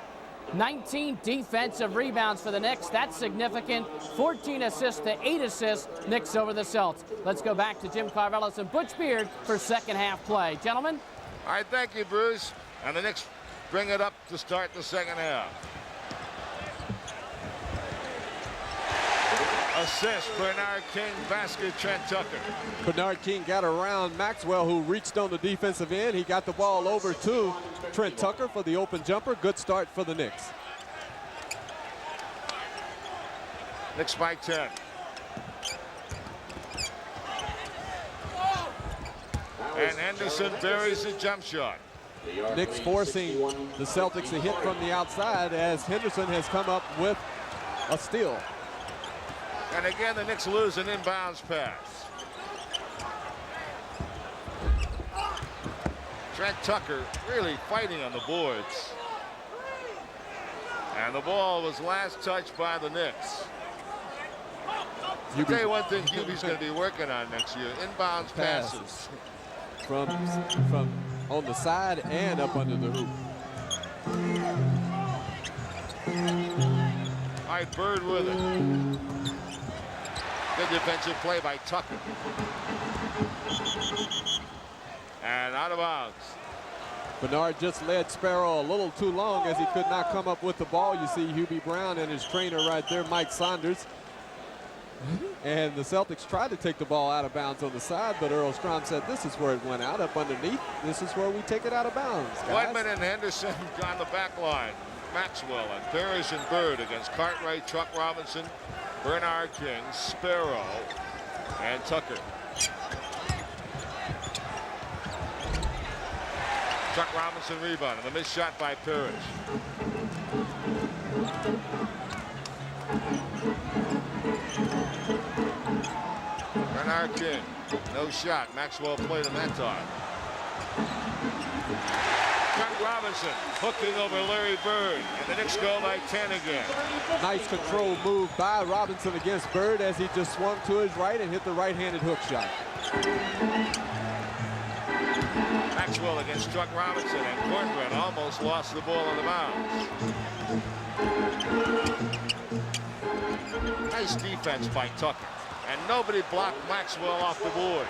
19 defensive rebounds for the Knicks. That's significant. 14 assists to 8 assists. Knicks over the Celts. Let's go back to Jim Carvelis and Butch Beard for second half play. Gentlemen. All right, thank you, Bruce. And the Knicks bring it up to start the second half. Assist, Bernard King, basket, Trent Tucker. Bernard King got around Maxwell, who reached on the defensive end. He got the ball over to Trent Tucker for the open jumper. Good start for the Knicks. Knicks by 10. And Henderson buries the jump shot. Knicks forcing the Celtics to hit from the outside as Henderson has come up with a steal. And again, the Knicks lose an inbounds pass. Trent Tucker really fighting on the boards. And the ball was last touched by the Knicks. I'll tell you one thing Hubie's going to be working on next year, inbounds passes. From on the side and up under the hoop. All right, Bird with it. Good defensive play by Tucker. And out of bounds. Bernard just led Sparrow a little too long as he could not come up with the ball. You see Hubie Brown and his trainer right there, Mike Saunders. And the Celtics tried to take the ball out of bounds on the side, but Earl Strom said this is where it went out, up underneath. This is where we take it out of bounds, guys. Wedman and Henderson on the back line. Maxwell and Parrish and Bird against Cartwright, Chuck Robinson, Bernard King, Sparrow, and Tucker. Chuck Robinson rebound, and the missed shot by Parrish. Bernard King, no shot. Maxwell played him that time. Chuck Robinson hooking over Larry Bird, and the Knicks go by 10 again. Nice control move by Robinson against Bird as he just swung to his right and hit the right-handed hook shot. Maxwell against Chuck Robinson, and Cornbread almost lost the ball on the bounce. Nice defense by Tucker, and nobody blocked Maxwell off the board.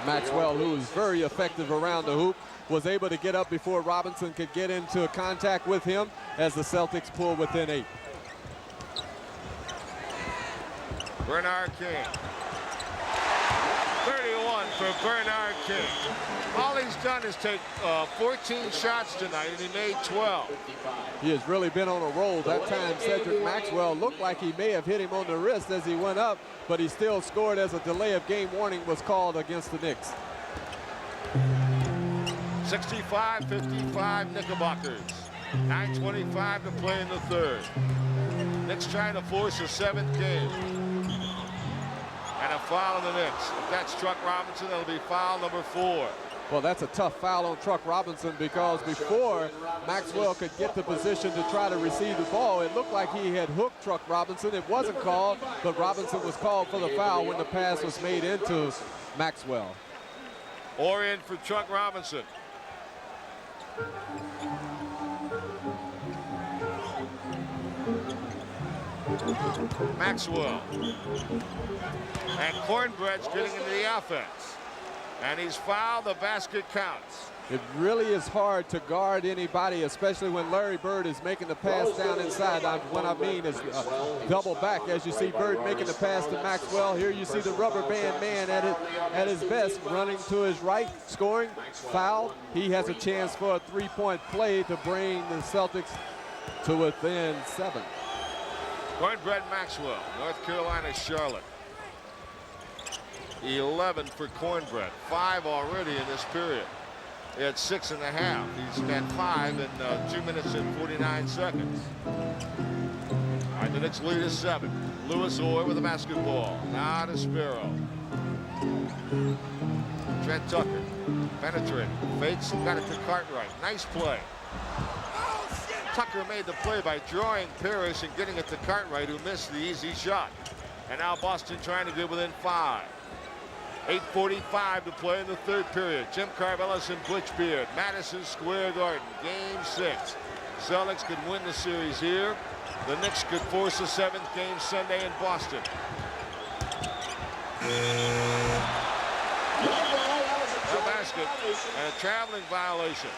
Maxwell, who was very effective around the hoop, was able to get up before Robinson could get into contact with him as the Celtics pull within 8. Bernard King. 31 for Bernard King. All he's done is take 14 shots tonight, and he made 12. He has really been on a roll. That time, Cedric Maxwell looked like he may have hit him on the wrist as he went up, but he still scored as a delay of game warning was called against the Knicks. 65-55 Knickerbockers. 9:25 to play in the third. Knicks trying to force a 7th game. And a foul on the Knicks. If that's Chuck Robinson, that'll be foul number 4. Well, that's a tough foul on Chuck Robinson because before Maxwell could get the position to try to receive the ball, it looked like he had hooked Chuck Robinson. It wasn't called, but Robinson was called for the foul when the pass was made into Maxwell. Or in for Chuck Robinson. Maxwell. And Cornbread's getting into the offense. And he's fouled. The basket counts. It really is hard to guard anybody, especially when Larry Bird is making the pass down inside. What I mean is double back. As you see Bird making the pass to Maxwell. Here you see the rubber band man at his best, running to his right, scoring, foul. He has a chance for a three-point play to bring the Celtics to within 7. Cornbread Maxwell, North Carolina, Charlotte. 11 for Cornbread. 5 already in this period. At 6.5. He's at 5 in 2 minutes and 49 seconds. All right, the Knicks lead is 7. Lewis Orr with the basketball. Now to Sparrow. Trent Tucker penetrating. Fates got it to Cartwright. Nice play. Tucker made the play by drawing Parrish and getting it to Cartwright, who missed the easy shot. And now Boston trying to get within 5. 8:45 to play in the third period. Jim Carvelis and Butch Beard, Madison Square Garden, Game 6. Celtics could win the series here. The Knicks could force a 7th game Sunday in Boston. No basket and a traveling violation.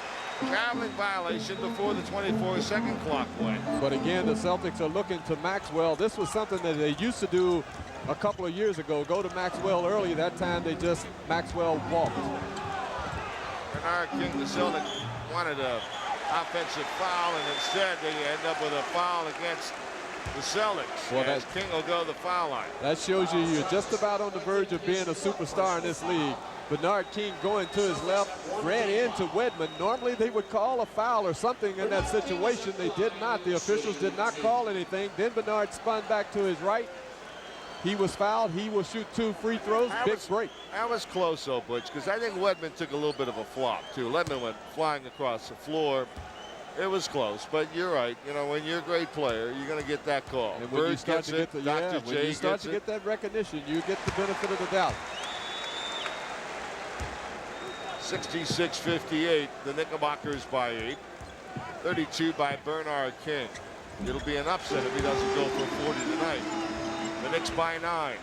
Traveling violation before the 24-second clock went. But again, the Celtics are looking to Maxwell. This was something that they used to do a couple of years ago. Go to Maxwell early. That time they just Maxwell walked. Bernard King, the Celtics wanted an offensive foul, and instead they end up with a foul against the Celtics. Well, as King will go to the foul line. That shows you you're just about on the verge of being a superstar in this league. Bernard King going to his left, ran into Wedman. Normally they would call a foul or something in that situation. They did not. The officials did not call anything. Then Bernard spun back to his right. He was fouled. He will shoot 2 free throws. Big break. That was close, though, Butch, because I think Wedman took a little bit of a flop, too. Wedman went flying across the floor. It was close, but you're right. You know, when you're a great player, you're going to get that call. And when you start to get that recognition, you get the benefit of the doubt. 66-58, the Knickerbockers by 8. 32 by Bernard King. It'll be an upset if he doesn't go for 40 tonight. The Knicks by 9.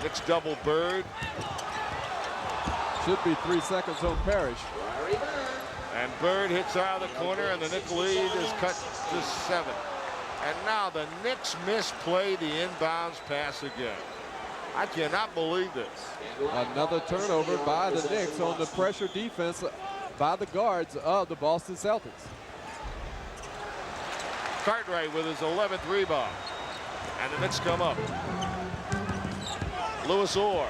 Knicks double Bird. Should be 3 seconds on Parrish. And Bird hits out of the corner, and the Knicks lead is cut to 7. And now the Knicks misplay the inbounds pass again. I cannot believe this. Another turnover by the Knicks on the pressure defense by the guards of the Boston Celtics. Cartwright with his 11th rebound. And the Knicks come up. Lewis Orr.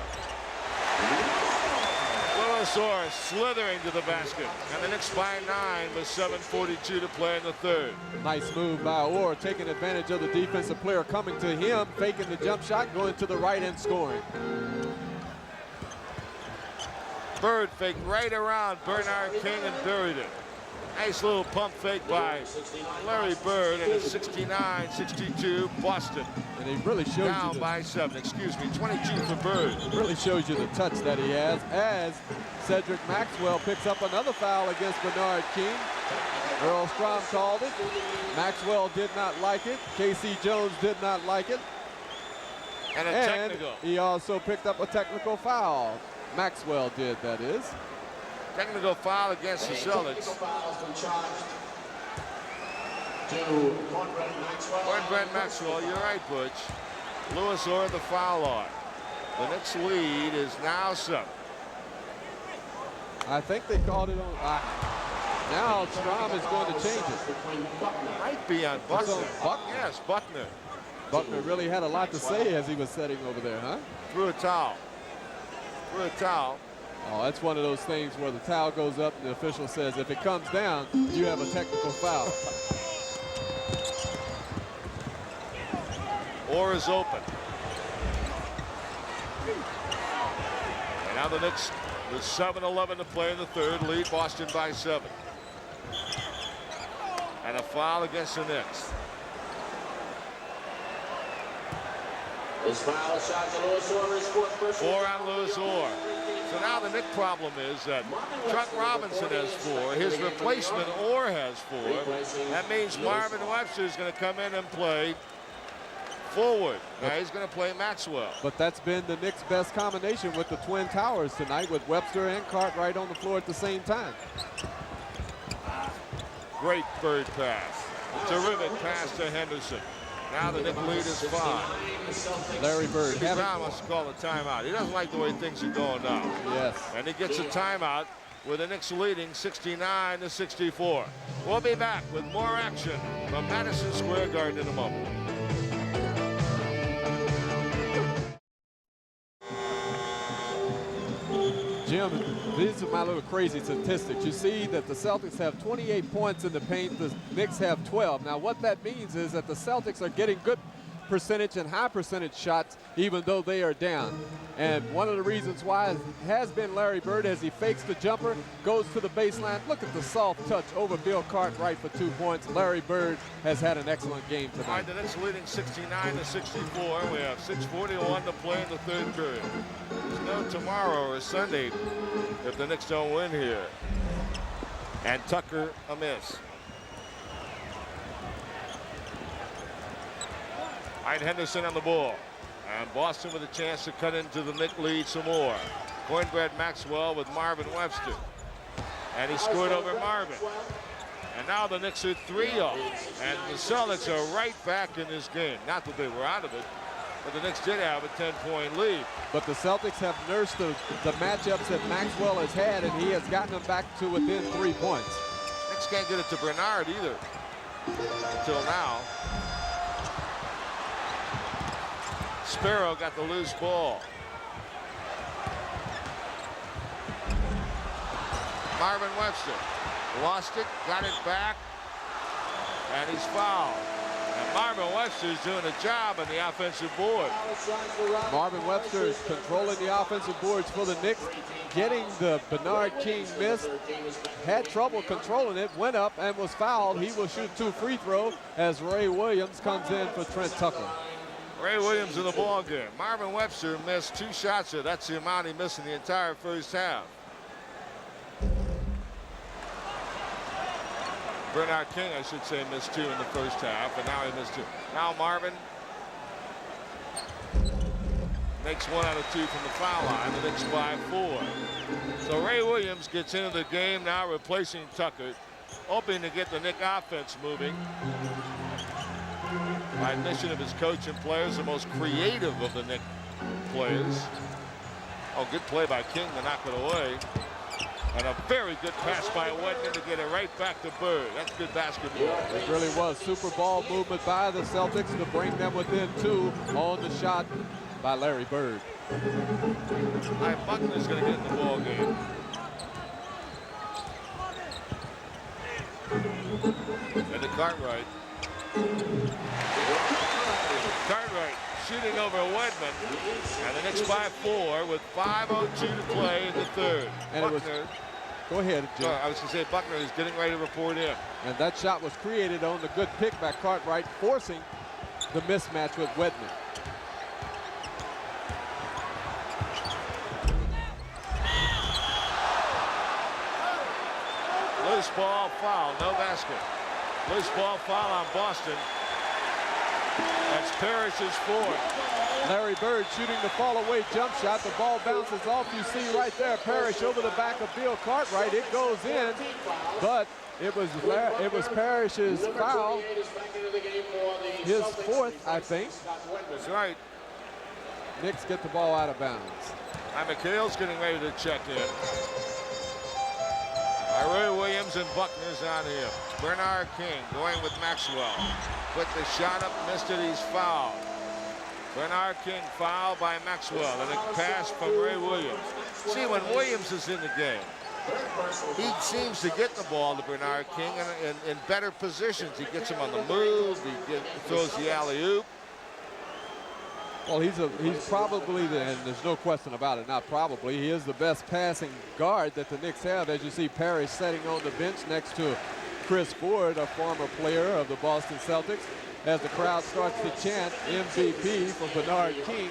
Lewis Orr slithering to the basket. And the Knicks by 9 with 7:42 to play in the third. Nice move by Orr, taking advantage of the defensive player coming to him, faking the jump shot, going to the right and scoring. Bird fake right around Bernard King and buried it. Nice little pump fake by Larry Bird, and it's 69-62 Boston. And he really shows down you by 7. Excuse me, 22 for Bird. Really shows you the touch that he has as Cedric Maxwell picks up another foul against Bernard King. Earl Strom called it. Maxwell did not like it. K.C. Jones did not like it. And a technical. He also picked up a technical foul. Maxwell did, that is. Technical foul against the Celtics. Cornbread Maxwell, you're right, Butch. Lewis Orr the foul line. The Knicks lead is now 7. I think they called it on. Now Strom is going to change it. Might be on Buckner. Buckner? Yes, Buckner. Buckner really had a lot to say as he was sitting over there, huh? Threw a towel. Threw a towel. Oh, that's one of those things where the towel goes up and the official says, if it comes down, you have a technical foul. Orr is open. And now the Knicks with 7:11 to play in the third, lead Boston by 7. And a foul against the Knicks. His foul shot to Lewis Orr is 4th personal. 4 on Lewis Orr. So now the Knick problem is that Chuck Robinson has 4. His replacement Orr has 4. That means Marvin Webster is going to come in and play forward. Now he's going to play Maxwell. But that's been the Knicks' best combination with the Twin Towers tonight, with Webster and Cartwright on the floor at the same time. Great Bird pass. Terrific pass to Henderson. Now the Knick lead is 5. Larry Bird. Brown wants to call a timeout. He doesn't like the way things are going now. Yes. And he gets a timeout with the Knicks leading 69-64. We'll be back with more action from Madison Square Garden in a moment. Jim, these are my little crazy statistics. You see that the Celtics have 28 points in the paint, the Knicks have 12. Now what that means is that the Celtics are getting good percentage and high percentage shots even though they are down. And one of the reasons why has been Larry Bird as he fakes the jumper, goes to the baseline. Look at the soft touch over Bill Cartwright for 2 points. Larry Bird has had an excellent game tonight. All right, the Knicks leading 69-64. We have 6:41 to play in the third period. There's no tomorrow or Sunday if the Knicks don't win here. And Tucker a miss. All right, Henderson on the ball. And Boston with a chance to cut into the Knick lead some more. Cornbread Maxwell with Marvin Webster. And he scored over Marvin. And now the Knicks are 3 up. And the Celtics are right back in this game. Not that they were out of it, but the Knicks did have a 10-point lead. But the Celtics have nursed the matchups that Maxwell has had, and he has gotten them back to within 3 points. Knicks can't get it to Bernard either until now. Sparrow got the loose ball. Marvin Webster lost it, got it back, and he's fouled. And Marvin Webster is doing a job on the offensive board. Marvin Webster is controlling the offensive boards for the Knicks, getting the Bernard King miss. Had trouble controlling it, went up and was fouled. He will shoot 2 free throws as Ray Williams comes in for Trent Tucker. Ray Williams in the ball game. Marvin Webster missed 2 shots here. That's the amount he missed in the entire first half. Bernard King, I should say, missed 2 in the first half, and now he missed 2. Now Marvin Makes 1 out of 2 from the foul line. The Knicks by 4. So Ray Williams gets into the game now, replacing Tucker, hoping to get the Knick offense moving. By admission of his coach and players, the most creative of the Knick players. Oh, good play by King to knock it away. And a very good pass by Wedman to get it right back to Bird. That's good basketball. It really was. Super ball movement by the Celtics to bring them within 2 on the shot by Larry Bird. All right, Buckner's going to get in the ball game. And to Cartwright. Cartwright shooting over Wedman. And the Knicks by 4 with 5:02 to play in the third. And Buckner. Go ahead, Jim. I was going to say Buckner is getting ready to report in. And that shot was created on the good pick by Cartwright, forcing the mismatch with Wedman. Loose ball foul, no basket. Loose ball foul on Boston. That's Parrish's 4th. Larry Bird shooting the fall away jump shot. The ball bounces off. You see right there, Parrish over the back of Bill Cartwright. It goes in, but it was Parrish's foul. His 4th, I think. That's right. Knicks get the ball out of bounds. McHale's getting ready to check in. Ray Williams and Buckner's on him. Bernard King going with Maxwell. Put the shot up, missed it, he's fouled. Bernard King fouled by Maxwell, and a pass from Ray Williams. See, when Williams is in the game, he seems to get the ball to Bernard King in better positions. He gets him on the move, he throws the alley-oop. Well, he's probably, and there's no question about it, not probably, he is the best passing guard that the Knicks have. As you see, Parrish sitting on the bench next to Chris Ford, a former player of the Boston Celtics, as the crowd starts to chant MVP for Bernard King.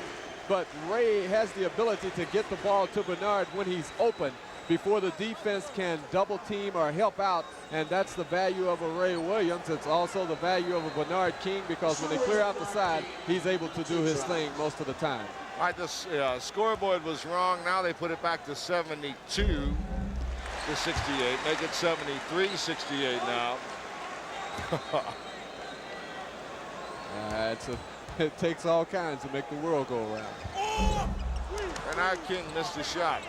But Ray has the ability to get the ball to Bernard when he's open before the defense can double team or help out, and that's the value of a Ray Williams. It's also the value of a Bernard King, because when they clear out the side, he's able to do his thing most of the time. All right, this scoreboard was wrong. Now they put it back to 72 to 68. Make it 73-68 now. It takes all kinds to make the world go around. Bernard King missed a shot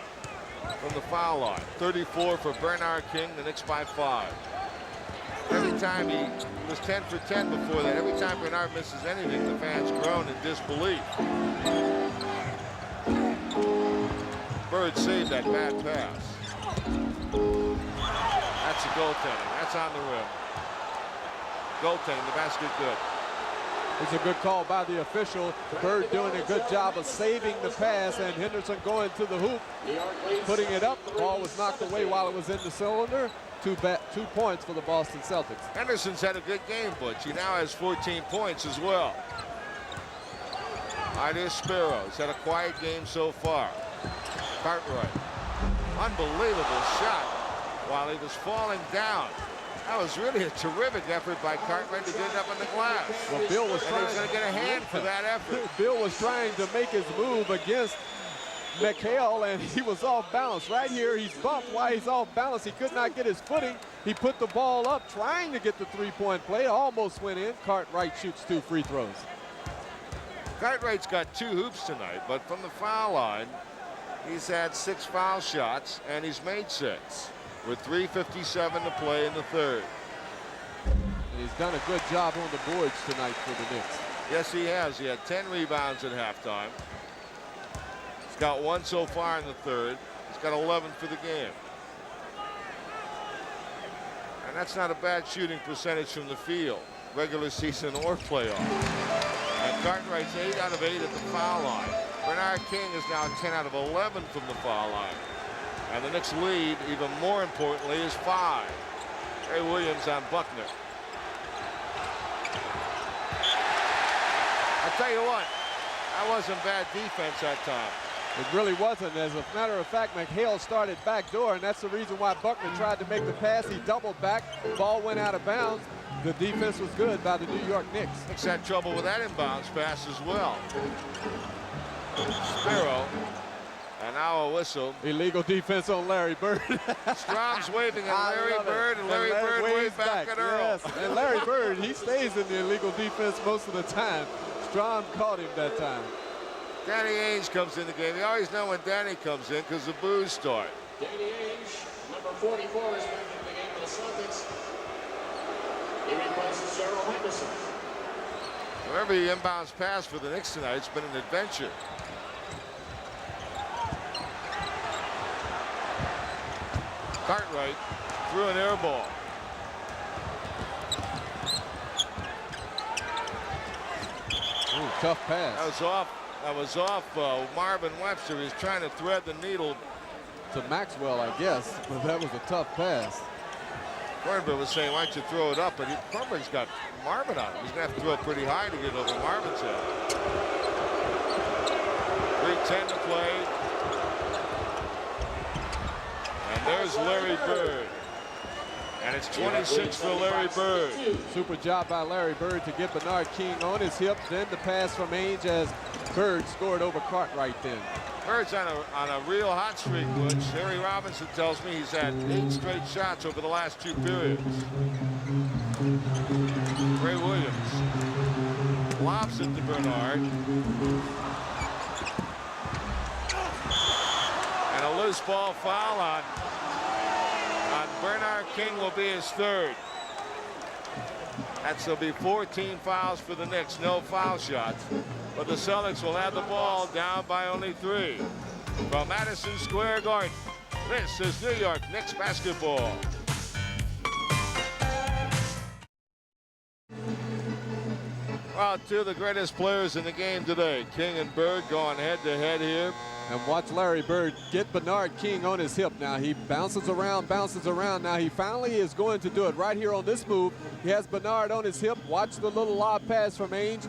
from the foul line. 34 for Bernard King, the Knicks by 5. Every time he was 10 for 10 before that. Every time Bernard misses anything, the fans groan in disbelief. Bird saved that bad pass. That's a goaltending. That's on the rim. Goaltending, the basket good. It's a good call by the official. Bird doing a good job of saving the pass, and Henderson going to the hoop, putting it up. The ball was knocked away while it was in the cylinder. 2 points for the Boston Celtics. Henderson's had a good game, Butch. He now has 14 points as well. Here's Sparrow. He's had a quiet game so far. Cartwright. Unbelievable shot while he was falling down. That was really a terrific effort by Cartwright to get it up on the glass. Well, Bill was trying to get a hand for that effort. Bill was trying to make his move against McHale, and he was off balance. Right here, he's bumped while he's off balance. He could not get his footing. He put the ball up, trying to get the three-point play. Almost went in. Cartwright shoots 2 free throws. Cartwright's got 2 hoops tonight, but from the foul line, he's had 6 foul shots, and he's made 6. With 3:57 to play in the third. And he's done a good job on the boards tonight for the Knicks. Yes, he has. He had 10 rebounds at halftime. He's got 1 so far in the third. He's got 11 for the game. And that's not a bad shooting percentage from the field, regular season or playoff. And Cartwright's 8 out of 8 at the foul line. Bernard King is now 10 out of 11 from the foul line. And the Knicks lead, even more importantly, is 5. Ray Williams on Buckner. I tell you what, that wasn't bad defense that time. It really wasn't. As a matter of fact, McHale started backdoor, and that's the reason why Buckner tried to make the pass. He doubled back. The ball went out of bounds. The defense was good by the New York Knicks. Knicks had trouble with that inbounds pass as well. Sparrow. And now a whistle. Illegal defense on Larry Bird. Strom's waving at Larry Bird, and Larry Bird waves back at Earl. Yes. And Larry Bird, he stays in the illegal defense most of the time. Strom caught him that time. Danny Ainge comes in the game. You always know when Danny comes in because the boos start. Danny Ainge, number 44, is back in the game for the Celtics. He replaces Cheryl Henderson. Every inbounds pass for the Knicks tonight, it's been an adventure. Cartwright threw an air ball. Ooh, tough pass. That was off Marvin Webster. He's trying to thread the needle to Maxwell, I guess, but that was a tough pass. Cornbread was saying, why don't you throw it up? But Cornbread's got Marvin on him. He's going to have to throw it pretty high to get over Marvin's head. 3:10 to play. And there's Larry Bird. And it's 26 for Larry Bird. Super job by Larry Bird to get Bernard King on his hip. Then the pass from Ainge as Bird scored over Cartwright then. Bird's on a real hot streak, Butch. Harry Robinson tells me he's had 8 straight shots over the last 2 periods. Ray Williams lobs it to Bernard. And a loose ball foul on Bernard King will be his 3rd. That'll be 14 fouls for the Knicks, no foul shots. But the Celtics will have the ball down by only 3. From Madison Square Garden, this is New York Knicks basketball. Well, 2 of the greatest players in the game today. King and Bird going head-to-head here. And watch Larry Bird get Bernard King on his hip now. He bounces around. Now he finally is going to do it right here on this move. He has Bernard on his hip. Watch the little lob pass from Ainge.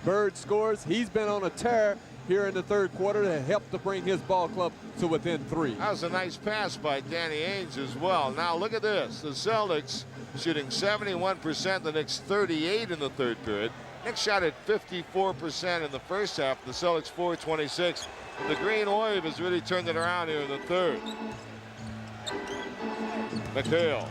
Bird scores. He's been on a tear here in the 3rd quarter to help to bring his ball club to within 3. That was a nice pass by Danny Ainge as well. Now look at this. The Celtics shooting 71%, the Knicks 38 in the 3rd period. Knicks shot at 54% in the first half. The Celtics 426. The Green Wave has really turned it around here in the 3rd. McHale.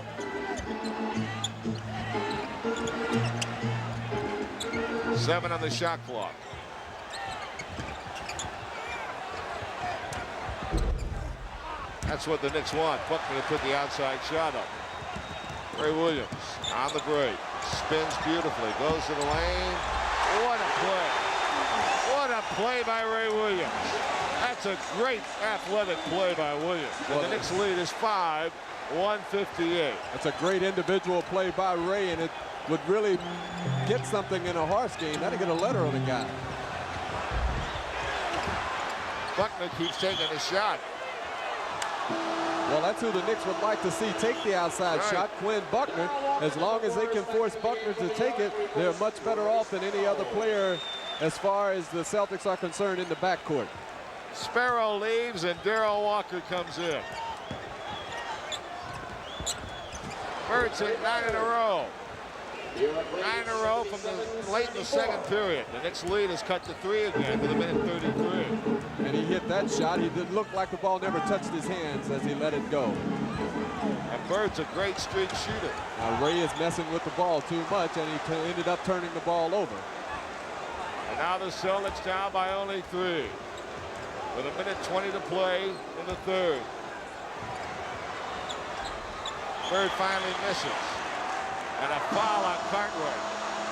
Seven on the shot clock. That's what the Knicks want. Buckner to put the outside shot up. Ray Williams on the break. Spins beautifully. Goes to the lane. What a play. What a play by Ray Williams. That's a great athletic play by Williams. And the Knicks lead is 5-158. That's a great individual play by Ray, and it would really get something in a horse game. That'll get a letter on the guy. Buckner keeps taking a shot. Well, that's who the Knicks would like to see take the outside shot, Quinn Buckner. As long as they can force Buckner to take it, they're much better off than any other player as far as the Celtics are concerned in the backcourt. Sparrow leaves and Darrell Walker comes in. Bird's hit 9 in a row. 9 in a row from the late in the 2nd period. The Knicks lead is cut to 3 again with 1:33. And he hit that shot. He did look like the ball never touched his hands as he let it go. And Bird's a great streak shooter. Now Ray is messing with the ball too much, and he ended up turning the ball over. And now the Celtics down by only 3. With 1:20 to play in the 3rd. Bird finally misses. And a foul on Cartwright.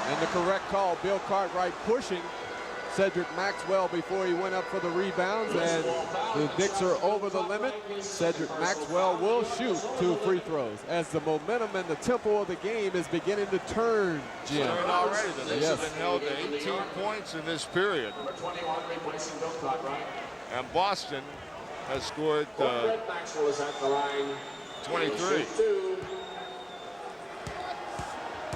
And the correct call, Bill Cartwright pushing Cedric Maxwell before he went up for the rebounds, and the Knicks are over the limit. Cedric Maxwell will shoot 2 free throws as the momentum and the tempo of the game is beginning to turn, Jim. Turn already. The Knicks have been held to 18 points in this period. Number 21 replacing Bill Cartwright. And Boston has scored Maxwell is at the line. 23.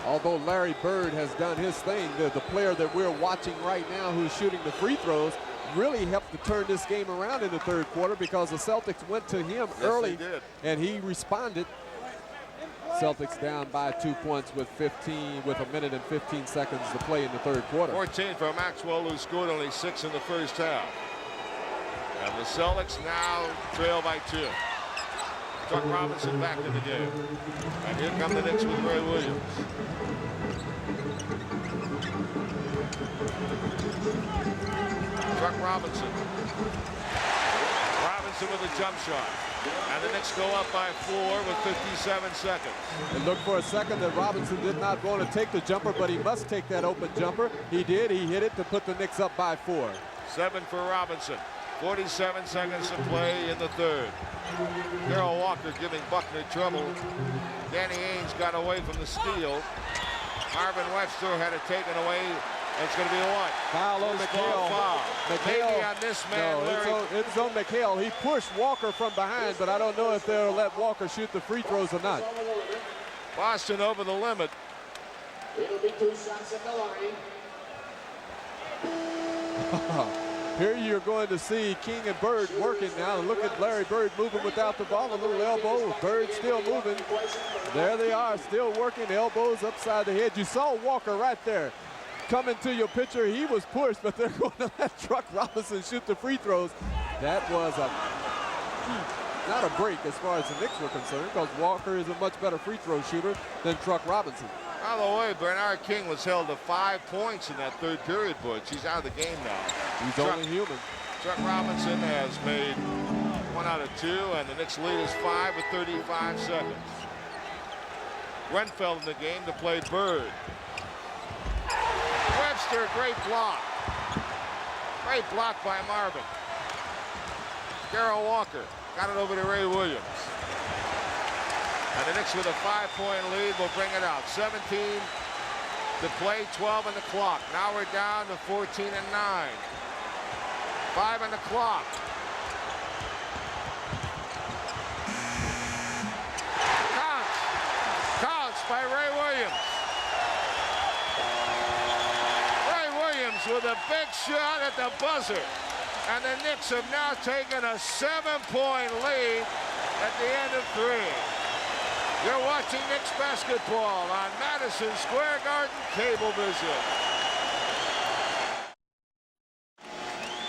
Although Larry Bird has done his thing, the player that we're watching right now who's shooting the free throws really helped to turn this game around in the 3rd quarter because the Celtics went to him early and he responded. Celtics down by 2 points with 1 minute and 15 seconds to play in the 3rd quarter. 14 for Maxwell, who scored only 6 in the first half. And the Celtics now trail by 2. Chuck Robinson back in the game. And here come the Knicks with Ray Williams. Chuck Robinson. Robinson with a jump shot. And the Knicks go up by 4 with 57 seconds. It looked for a second that Robinson did not want to take the jumper, but he must take that open jumper. He did. He hit it to put the Knicks up by 4. 7 for Robinson. 47 seconds to play in the third. Darrell Walker giving Buckner trouble. Danny Ainge got away from the steal. Marvin Webster had it taken away. It's going to be a what? Foul on McHale. Maybe on this man, no, Larry. it's on McHale. He pushed Walker from behind, but I don't know if they'll let Walker shoot the free throws or not. Boston over the limit. It'll be 2 shots at the line. Here you're going to see King and Bird working now. Look at Larry Bird moving without the ball. A little elbow. Bird still moving. There they are, still working. Elbows upside the head. You saw Walker right there. Coming to your picture, he was pushed, but they're going to let Chuck Robinson shoot the free throws. That was not a break as far as the Knicks were concerned, because Walker is a much better free throw shooter than Chuck Robinson. By the way, Bernard King was held to 5 points in that third period, Butch. He's out of the game now. He's only human. Chuck Robinson has made 1 out of 2, and the Knicks lead is 5 with 35 seconds. Grenfell in the game to play Bird. Webster, great block. Great block by Marvin. Darrell Walker got it over to Ray Williams. And the Knicks with a 5-point lead will bring it out. 17 to play, 12 on the clock. Now we're down to 14 and 9. 5 on the clock. Counts by Ray Williams. With a big shot at the buzzer. And the Knicks have now taken a 7-point lead at the end of 3. You're watching Knicks basketball on Madison Square Garden Cablevision.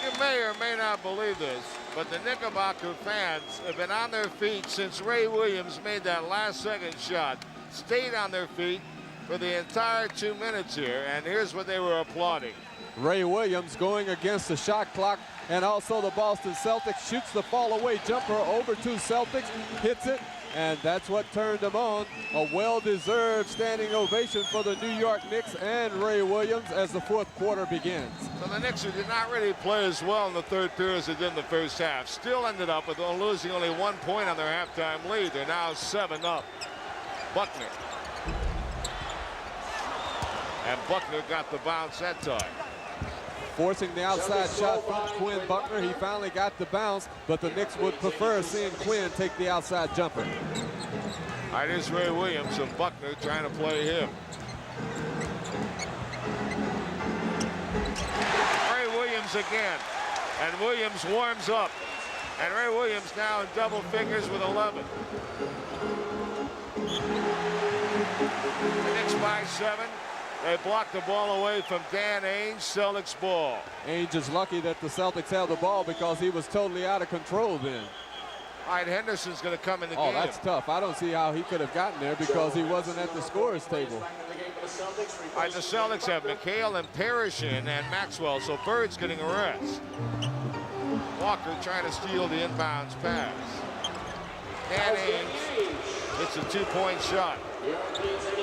You may or may not believe this, but the Knickerbocker fans have been on their feet since Ray Williams made that last-second shot. Stayed on their feet for the entire 2 minutes here, and here's what they were applauding. Ray Williams going against the shot clock, and also the Boston Celtics shoots the fall-away jumper over to Celtics, hits it, and that's what turned them on. A well-deserved standing ovation for the New York Knicks and Ray Williams as the 4th quarter begins. So the Knicks, who did not really play as well in the third period as they did in the first half, still ended up with losing only 1 point on their halftime lead. They're now 7 up. Buckner. And Buckner got the bounce that time. Forcing the outside shot from Quinn Buckner. He finally got the bounce, but the Knicks would prefer seeing Quinn take the outside jumper. All right, here's Ray Williams and Buckner trying to play him. Ray Williams again, and Williams warms up. And Ray Williams now in double figures with 11. The Knicks by 7. They blocked the ball away from Dan Ainge. Celtics ball. Ainge is lucky that the Celtics held the ball because he was totally out of control then. All right, Henderson's going to come in the game. Oh, that's tough. I don't see how he could have gotten there because he wasn't at the scorer's table. All right, the Celtics have McHale and Parrish in and Maxwell, so Bird's getting a rest. Walker trying to steal the inbounds pass. Dan Ainge hits a 2-point shot.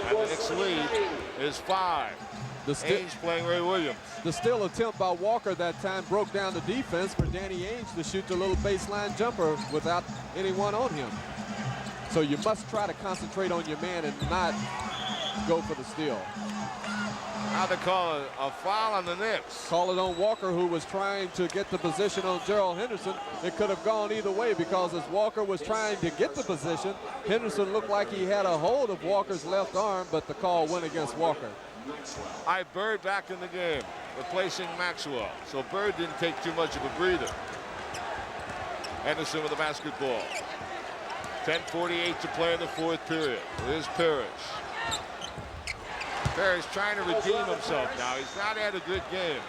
And the Knicks lead is 5. Ainge playing Ray Williams. The steal attempt by Walker that time broke down the defense for Danny Ainge to shoot the little baseline jumper without anyone on him. So you must try to concentrate on your man and not go for the steal. Now they call it a foul on the Knicks. Call it on Walker, who was trying to get the position on Gerald Henderson. It could have gone either way because as Walker was trying to get the position, Henderson looked like he had a hold of Walker's left arm, but the call went against Walker. Bird back in the game, replacing Maxwell. So Bird didn't take too much of a breather. Henderson with the basketball. 10:48 to play in the 4th period. Here's Parrish. Parrish trying to redeem himself now. He's not had a good game.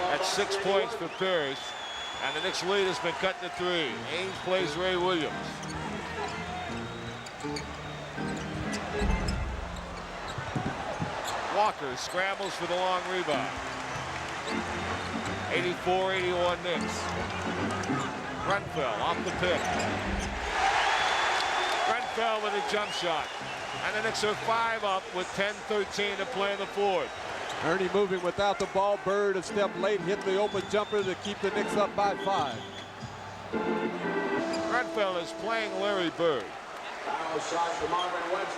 That's 6 points for Parrish. And the Knicks lead has been cut to 3. Ames plays Ray Williams. Walker scrambles for the long rebound. 84-81 Knicks. Grenfell off the pick. Grenfell with a jump shot. And the Knicks are 5 up with 10-13 to play in the fourth. Ernie moving without the ball. Bird a step late, hit the open jumper to keep the Knicks up by 5. Grenfell is playing Larry Bird.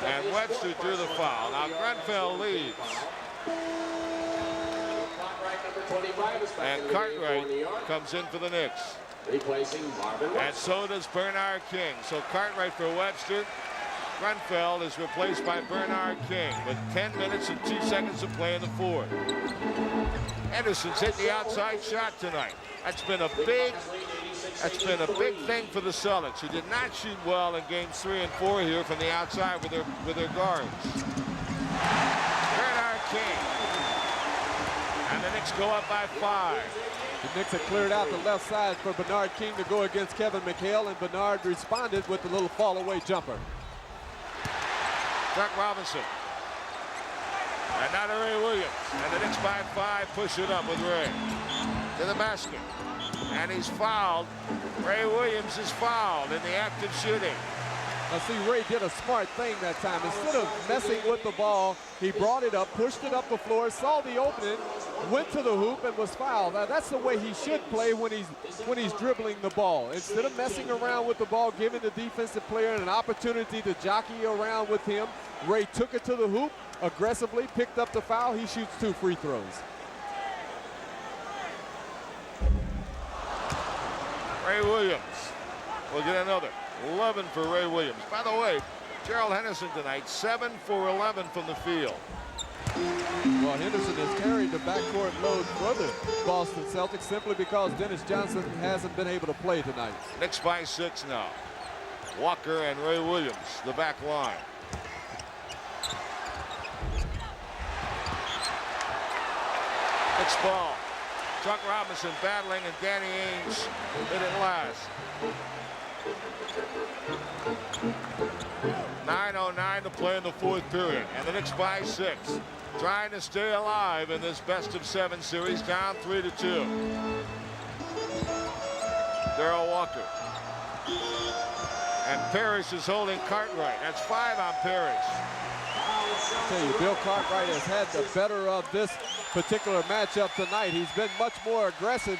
And Webster drew the foul. Now Grenfell leads. And Cartwright comes in for the Knicks. And so does Bernard King. So Cartwright for Webster. Grenfell is replaced by Bernard King with 10 minutes and 2 seconds to play in the fourth. Anderson's hit the outside shot tonight. That's been a big thing for the Celtics, who did not shoot well in games 3 and 4 here from the outside with their guards. Bernard King. And the Knicks go up by 5. The Knicks have cleared out the left side for Bernard King to go against Kevin McHale, and Bernard responded with the little fall-away jumper. Frank Robinson. And now to Ray Williams. And the Knicks by 5 push it up with Ray. To the basket. And he's fouled. Ray Williams is fouled in the act of shooting. Now see, Ray did a smart thing that time. Instead of messing with the ball, he brought it up, pushed it up the floor, saw the opening, went to the hoop, and was fouled. Now that's the way he should play when he's dribbling the ball. Instead of messing around with the ball, giving the defensive player an opportunity to jockey around with him, Ray took it to the hoop, aggressively picked up the foul. He shoots 2 free throws. Ray Williams will get another. 11 for Ray Williams. By the way, Gerald Henderson tonight, 7 for 11 from the field. Well, Henderson has carried the backcourt load for the Boston Celtics simply because Dennis Johnson hasn't been able to play tonight. Knicks by 6 now. Walker and Ray Williams, the back line. Knicks ball. Chuck Robinson battling, and Danny Ainge hit it last. 9:09 to play in the fourth period, and the Knicks by 6, trying to stay alive in this best-of-7 series, down 3-2. Darrell Walker. And Parrish is holding Cartwright. That's 5 on Parrish. I tell you, Bill Cartwright has had the better of this particular matchup tonight. He's been much more aggressive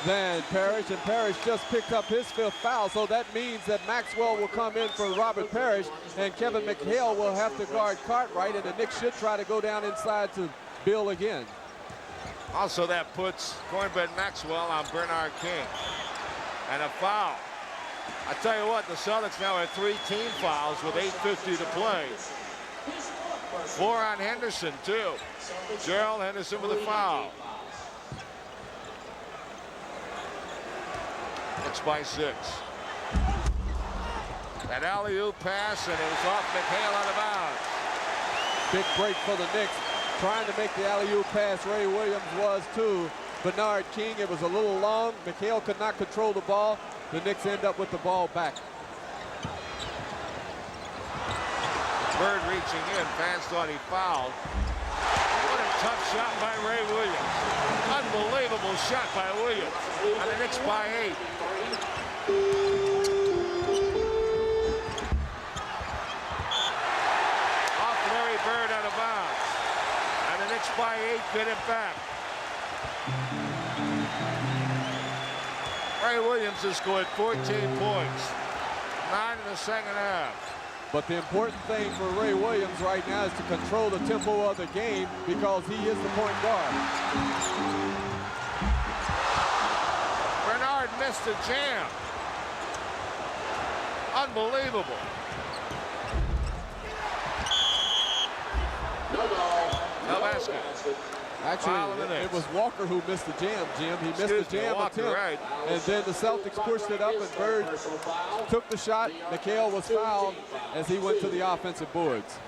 than Parrish, and Parrish just picked up his 5th foul, so that means that Maxwell will come in for Robert Parrish, and Kevin McHale will have to guard Cartwright, and the Knicks should try to go down inside to Bill again. Also, that puts Cornbread Maxwell on Bernard King. And a foul. I tell you what, the Celtics now have 3 team fouls with 8:50 to play. 4 on Henderson, too. Gerald Henderson with a foul. It's by 6. That alley-oop pass, and it was off McHale out of bounds. Big break for the Knicks. Trying to make the alley-oop pass, Ray Williams was to Bernard King. It was a little long. McHale could not control the ball. The Knicks end up with the ball back. Bird reaching in. Fans thought he fouled. What a tough shot by Ray Williams. Unbelievable shot by Williams. And the Knicks by 8. Off Larry Bird out of bounds. And the Knicks by 8 get it back. Ray Williams has scored 14 points. 9 in the second half. But the important thing for Ray Williams right now is to control the tempo of the game because he is the point guard. Bernard missed the jam. Unbelievable. No basket. Actually, it was Walker who missed the jam, Jim. He missed the jam Walker, attempt. right. And then the Celtics pushed it up, and Bird took the shot. McHale was fouled as he went to the offensive boards.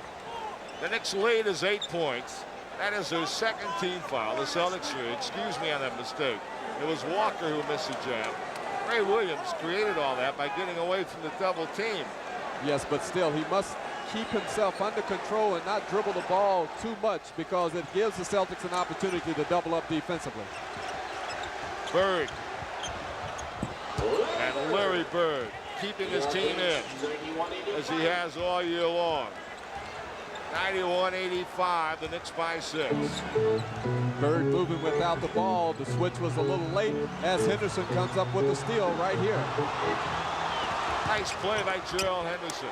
The Knicks lead is 8 points. That is their second team foul. The Celtics here. Excuse me on that mistake. It was Walker who missed the jam. Ray Williams created all that by getting away from the double team. Yes, but still, he must keep himself under control and not dribble the ball too much, because it gives the Celtics an opportunity to double up defensively. Bird. And Larry Bird keeping his team in, as he has all year long. 91-85, the Knicks by 6. Bird moving without the ball. The switch was a little late as Henderson comes up with a steal right here. Nice play by NewJoel Henderson.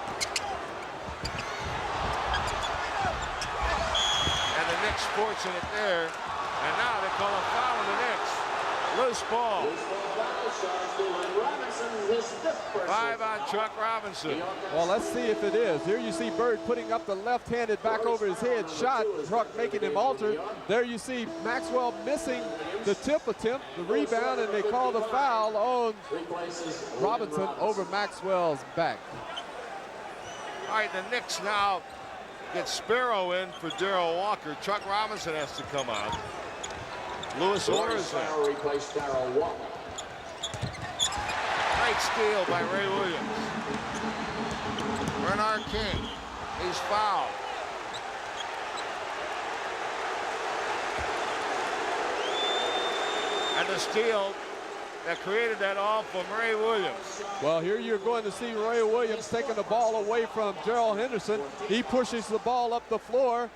And the Knicks fortunate there. And now they call a foul on the Knicks. Loose ball. 5 on Chuck Robinson. Well, let's see if it is. Here you see Bird putting up the left-handed back over his head shot, Truck making him alter. There you see Maxwell missing the tip attempt, the rebound, and they call the foul on Robinson over Maxwell's back. All right, the Knicks now get Sparrow in for Darrell Walker. Chuck Robinson has to come out. Lewis orders him. Great steal by Ray Williams. Bernard King, he's fouled. And the steal that created that all from Ray Williams. Well, here you're going to see Ray Williams taking the ball away from NewJoel Henderson. He pushes the ball up the floor,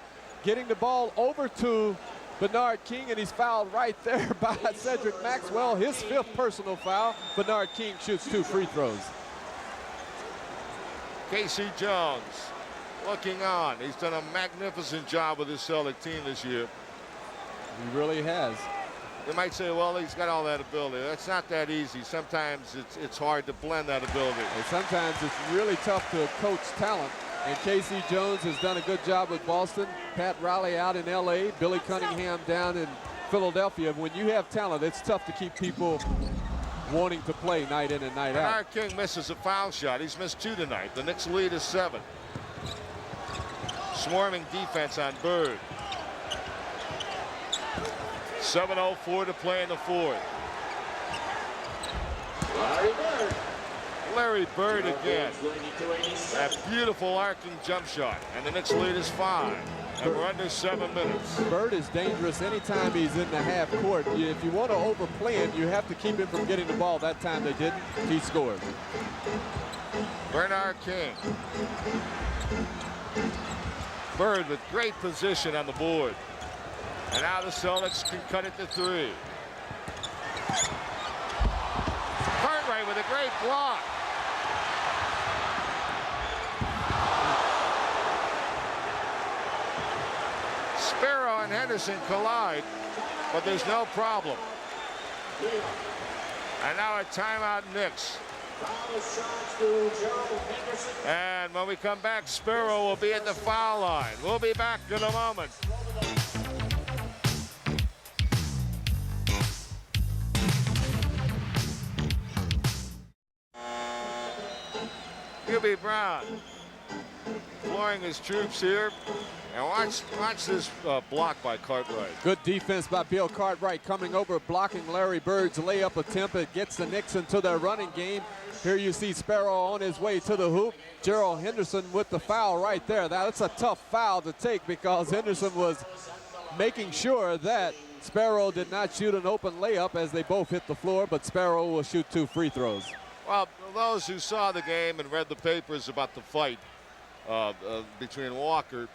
getting the ball over to Bernard King, and he's fouled right there by Cedric Maxwell. His 5th personal foul. Bernard King shoots 2 free throws. K.C. Jones looking on. He's done a magnificent job with his Celtic team this year. He really has. You might say, well, he's got all that ability. That's not that easy. Sometimes it's hard to blend that ability. And sometimes it's really tough to coach talent. And K.C. Jones has done a good job with Boston. Pat Riley out in L.A. Billy Cunningham down in Philadelphia. When you have talent, it's tough to keep people wanting to play night in and night out. Bernard King misses a foul shot. He's missed 2 tonight. The Knicks lead is 7. Swarming defense on Bird. 7:04 to play in the 4th. Larry Bird again. That beautiful arcing jump shot. And the Knicks lead is 5. And we're under 7 minutes. Bird is dangerous anytime he's in the half court. If you want to overplay him, you have to keep him from getting the ball. That time they didn't. He scored. Bernard King. Bird with great position on the board. And now the Celtics can cut it to 3. Cartwright with a great block. Sparrow and Henderson collide, but there's no problem. And now a timeout Knicks. And when we come back, Sparrow will be at the foul line. We'll be back in a moment. Hubie Brown flooring his troops here. And watch this block by Cartwright. Good defense by Bill Cartwright coming over, blocking Larry Bird's layup attempt. It gets the Knicks into their running game. Here you see Sparrow on his way to the hoop. Gerald Henderson with the foul right there. That's a tough foul to take because Henderson was making sure that Sparrow did not shoot an open layup as they both hit the floor, but Sparrow will shoot 2 free throws. Well, those who saw the game and read the papers about the fight between Walker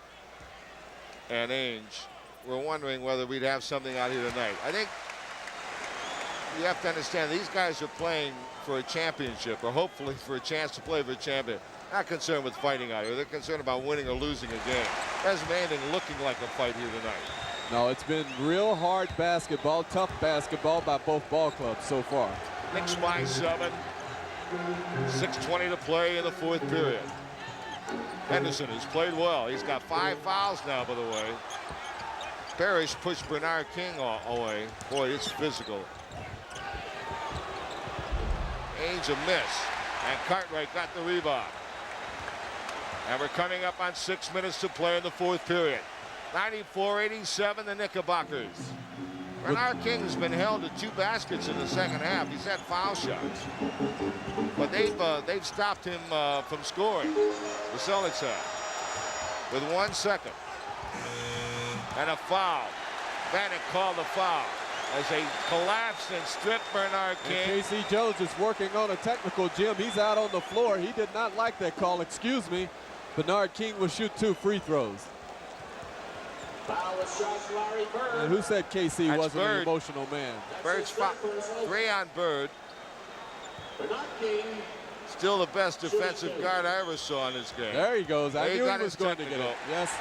and Ainge were wondering whether we'd have something out here tonight. I think you have to understand these guys are playing for a championship, or hopefully for a chance to play for a champion. Not concerned with fighting out here. They're concerned about winning or losing a game. There hasn't been anything looking like a fight here tonight. No, it's been real hard basketball, tough basketball by both ball clubs so far. Knicks by 7. 6:20 to play in the 4th period. Henderson has played well. He's got 5 fouls now, by the way. Parrish pushed Bernard King away. Boy, it's physical. Ainge a miss. And Cartwright got the rebound. And we're coming up on 6 minutes to play in the 4th period. 94-87, the Knickerbockers. Bernard King has been held to 2 baskets in the second half. He's had foul shots, but they've stopped him from scoring. The Celtics have, with 1 second. And a foul. Bannock called a foul as they collapsed and stripped Bernard King. And K.C. Jones is working on a technical, Jim. He's out on the floor. He did not like that call. Excuse me. Bernard King will shoot 2 free throws. And who said K.C. wasn't an emotional man? Bird's 3 on Bird. Still the best defensive guard I ever saw in this game. There he goes. I knew he was going to get it. Yes.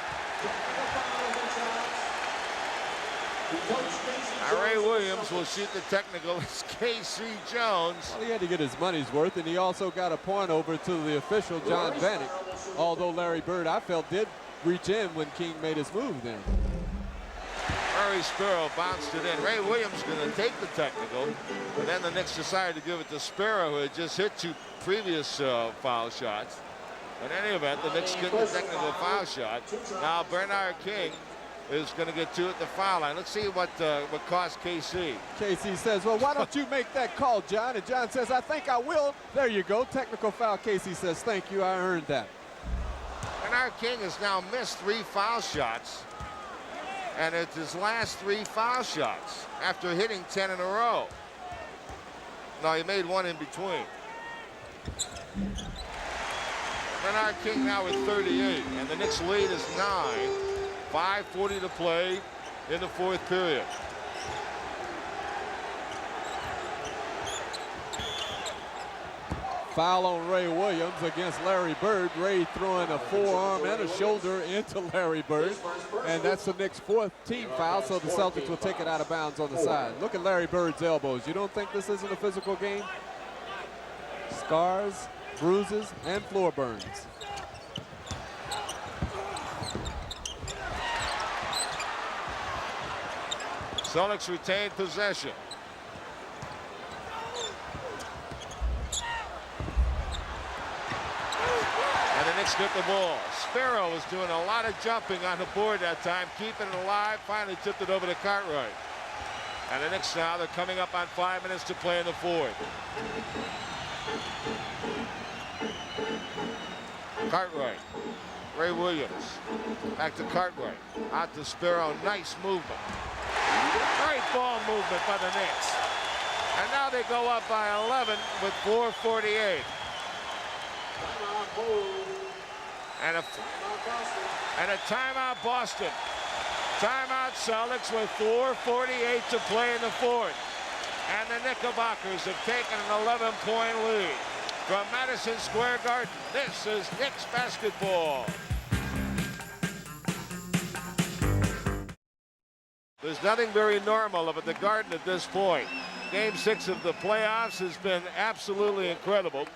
Ray Williams will shoot the technical as K.C. Jones. Well, he had to get his money's worth, and he also got a point over to the official, John Bannock. Although Larry Bird, I felt, did reach in when King made his move then. Murray Sparrow bounced it in. Ray Williams going to take the technical, and then the Knicks decided to give it to Sparrow, who had just hit 2 previous foul shots. In any event, the Knicks get the technical foul shot. Now Bernard King is going to get 2 at the foul line. Let's see what cost KC. KC says, well, why don't you make that call, John? And John says, I think I will. There you go. Technical foul. KC says, thank you. I earned that. Bernard King has now missed 3 foul shots, and it's his last 3 foul shots after hitting 10 in a row. No, he made 1 in between. Bernard King now with 38, and the Knicks lead is 9. 5:40 to play in the 4th period. Foul on Ray Williams against Larry Bird. Ray throwing a forearm and a shoulder into Larry Bird. And that's the Knicks' 4th team foul, so the Celtics will take it out of bounds on the side. Look at Larry Bird's elbows. You don't think this isn't a physical game? Scars, bruises, and floor burns. Celtics retain possession. And the Knicks get the ball. Sparrow was doing a lot of jumping on the board that time, keeping it alive, finally tipped it over to Cartwright. And the Knicks now, they're coming up on 5 minutes to play in the 4th. Cartwright. Ray Williams. Back to Cartwright. Out to Sparrow. Nice movement. Great ball movement by the Knicks. And now they go up by 11 with 4:48. And a timeout Boston. Timeout Celtics with 4:48 to play in the 4th. And the Knickerbockers have taken an 11-point lead from Madison Square Garden. This is Knicks basketball. There's nothing very normal up at the Garden at this point. Game 6 of the playoffs has been absolutely incredible.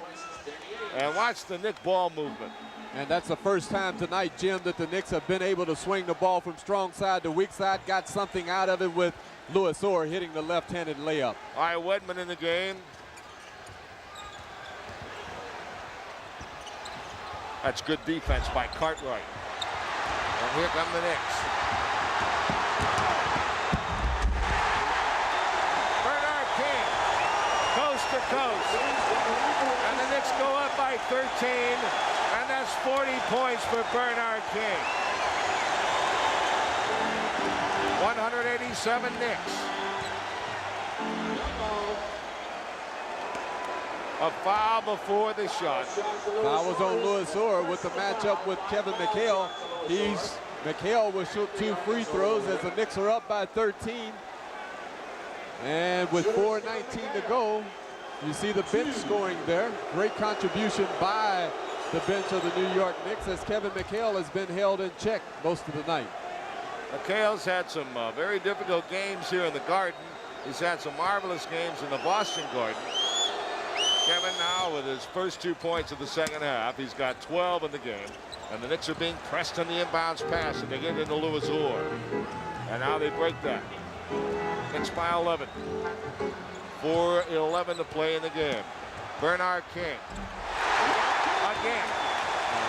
And watch the Knick ball movement. And that's the first time tonight, Jim, that the Knicks have been able to swing the ball from strong side to weak side. Got something out of it with Louis Orr hitting the left-handed layup. All right, Wedman in the game. That's good defense by Cartwright. And here come the Knicks. Bernard King, coast to coast. And the Knicks go up by 13. And that's 40 points for Bernard King. 187 Knicks. A foul before the shot. Foul was on Louis Orr with the matchup with Kevin McHale. McHale will shoot 2 free throws as the Knicks are up by 13. And with 4:19 to go, you see the bench scoring there. Great contribution by the bench of the New York Knicks as Kevin McHale has been held in check most of the night. McHale's had some very difficult games here in the Garden. He's had some marvelous games in the Boston Garden. Kevin now with his first 2 points of the second half. He's got 12 in the game. And the Knicks are being pressed on the inbounds pass, and they get into Louis Orr. And now they break that. Knicks by 11. 4:11 to play in the game. Bernard King. Again.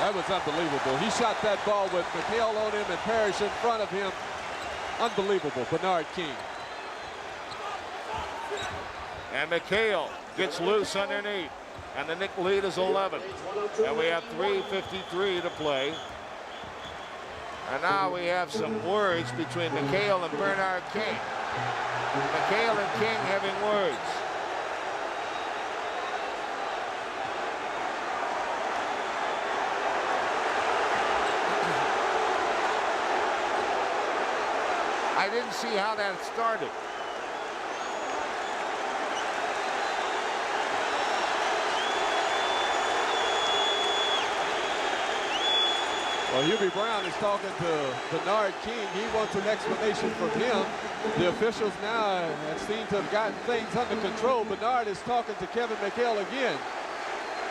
That was unbelievable. He shot that ball with McHale on him and Parrish in front of him. Unbelievable, Bernard King. And McHale gets loose underneath. And the Nick lead is 11. And we have 3:53 to play. And now we have some words between McHale and Bernard King. McHale and King having words. I didn't see how that started. Well, Hubie Brown is talking to Bernard King. He wants an explanation from him. The officials now seem to have gotten things under control. Bernard is talking to Kevin McHale again.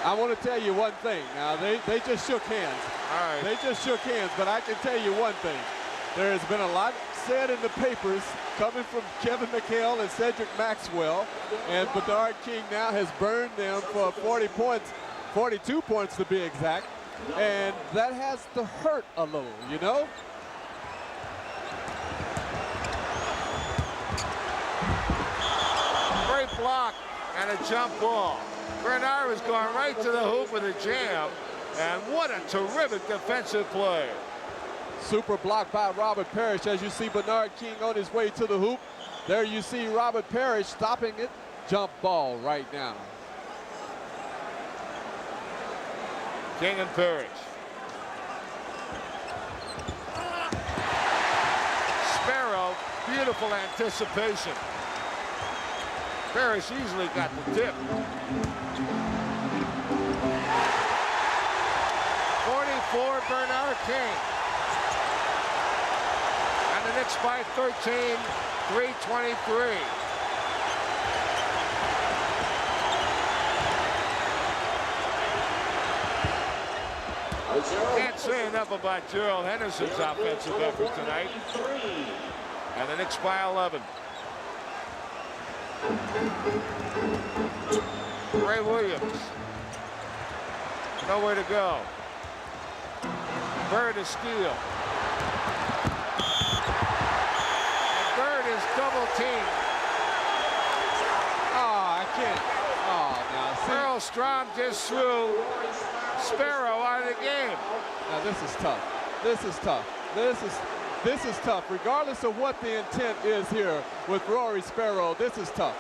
I want to tell you one thing. Now, they just shook hands. All right. They just shook hands, but I can tell you one thing. There has been a lot said in the papers coming from Kevin McHale and Cedric Maxwell, and Bernard King now has burned them for 40 points, 42 points to be exact. And that has to hurt a little, you know? Great block and a jump ball. Bernard was going right to the hoop with a jam. And what a terrific defensive play. Super block by Robert Parrish. As you see Bernard King on his way to the hoop. There you see Robert Parrish stopping it. Jump ball right now. King and Parrish. Sparrow, beautiful anticipation. Parrish easily got the tip. 44, Bernard King. And the Knicks by 13, 3:23. Can't say enough about Gerald Henderson's offensive effort tonight. And the Knicks by 11. Ray Williams. Nowhere to go. Bird is steal. And Bird is double teamed. Oh, I can't. Oh, now see. Earl Strom just threw Sparrow out of the game. Now this is tough. This is tough. This is tough. Regardless of what the intent is here with Rory Sparrow, this is tough.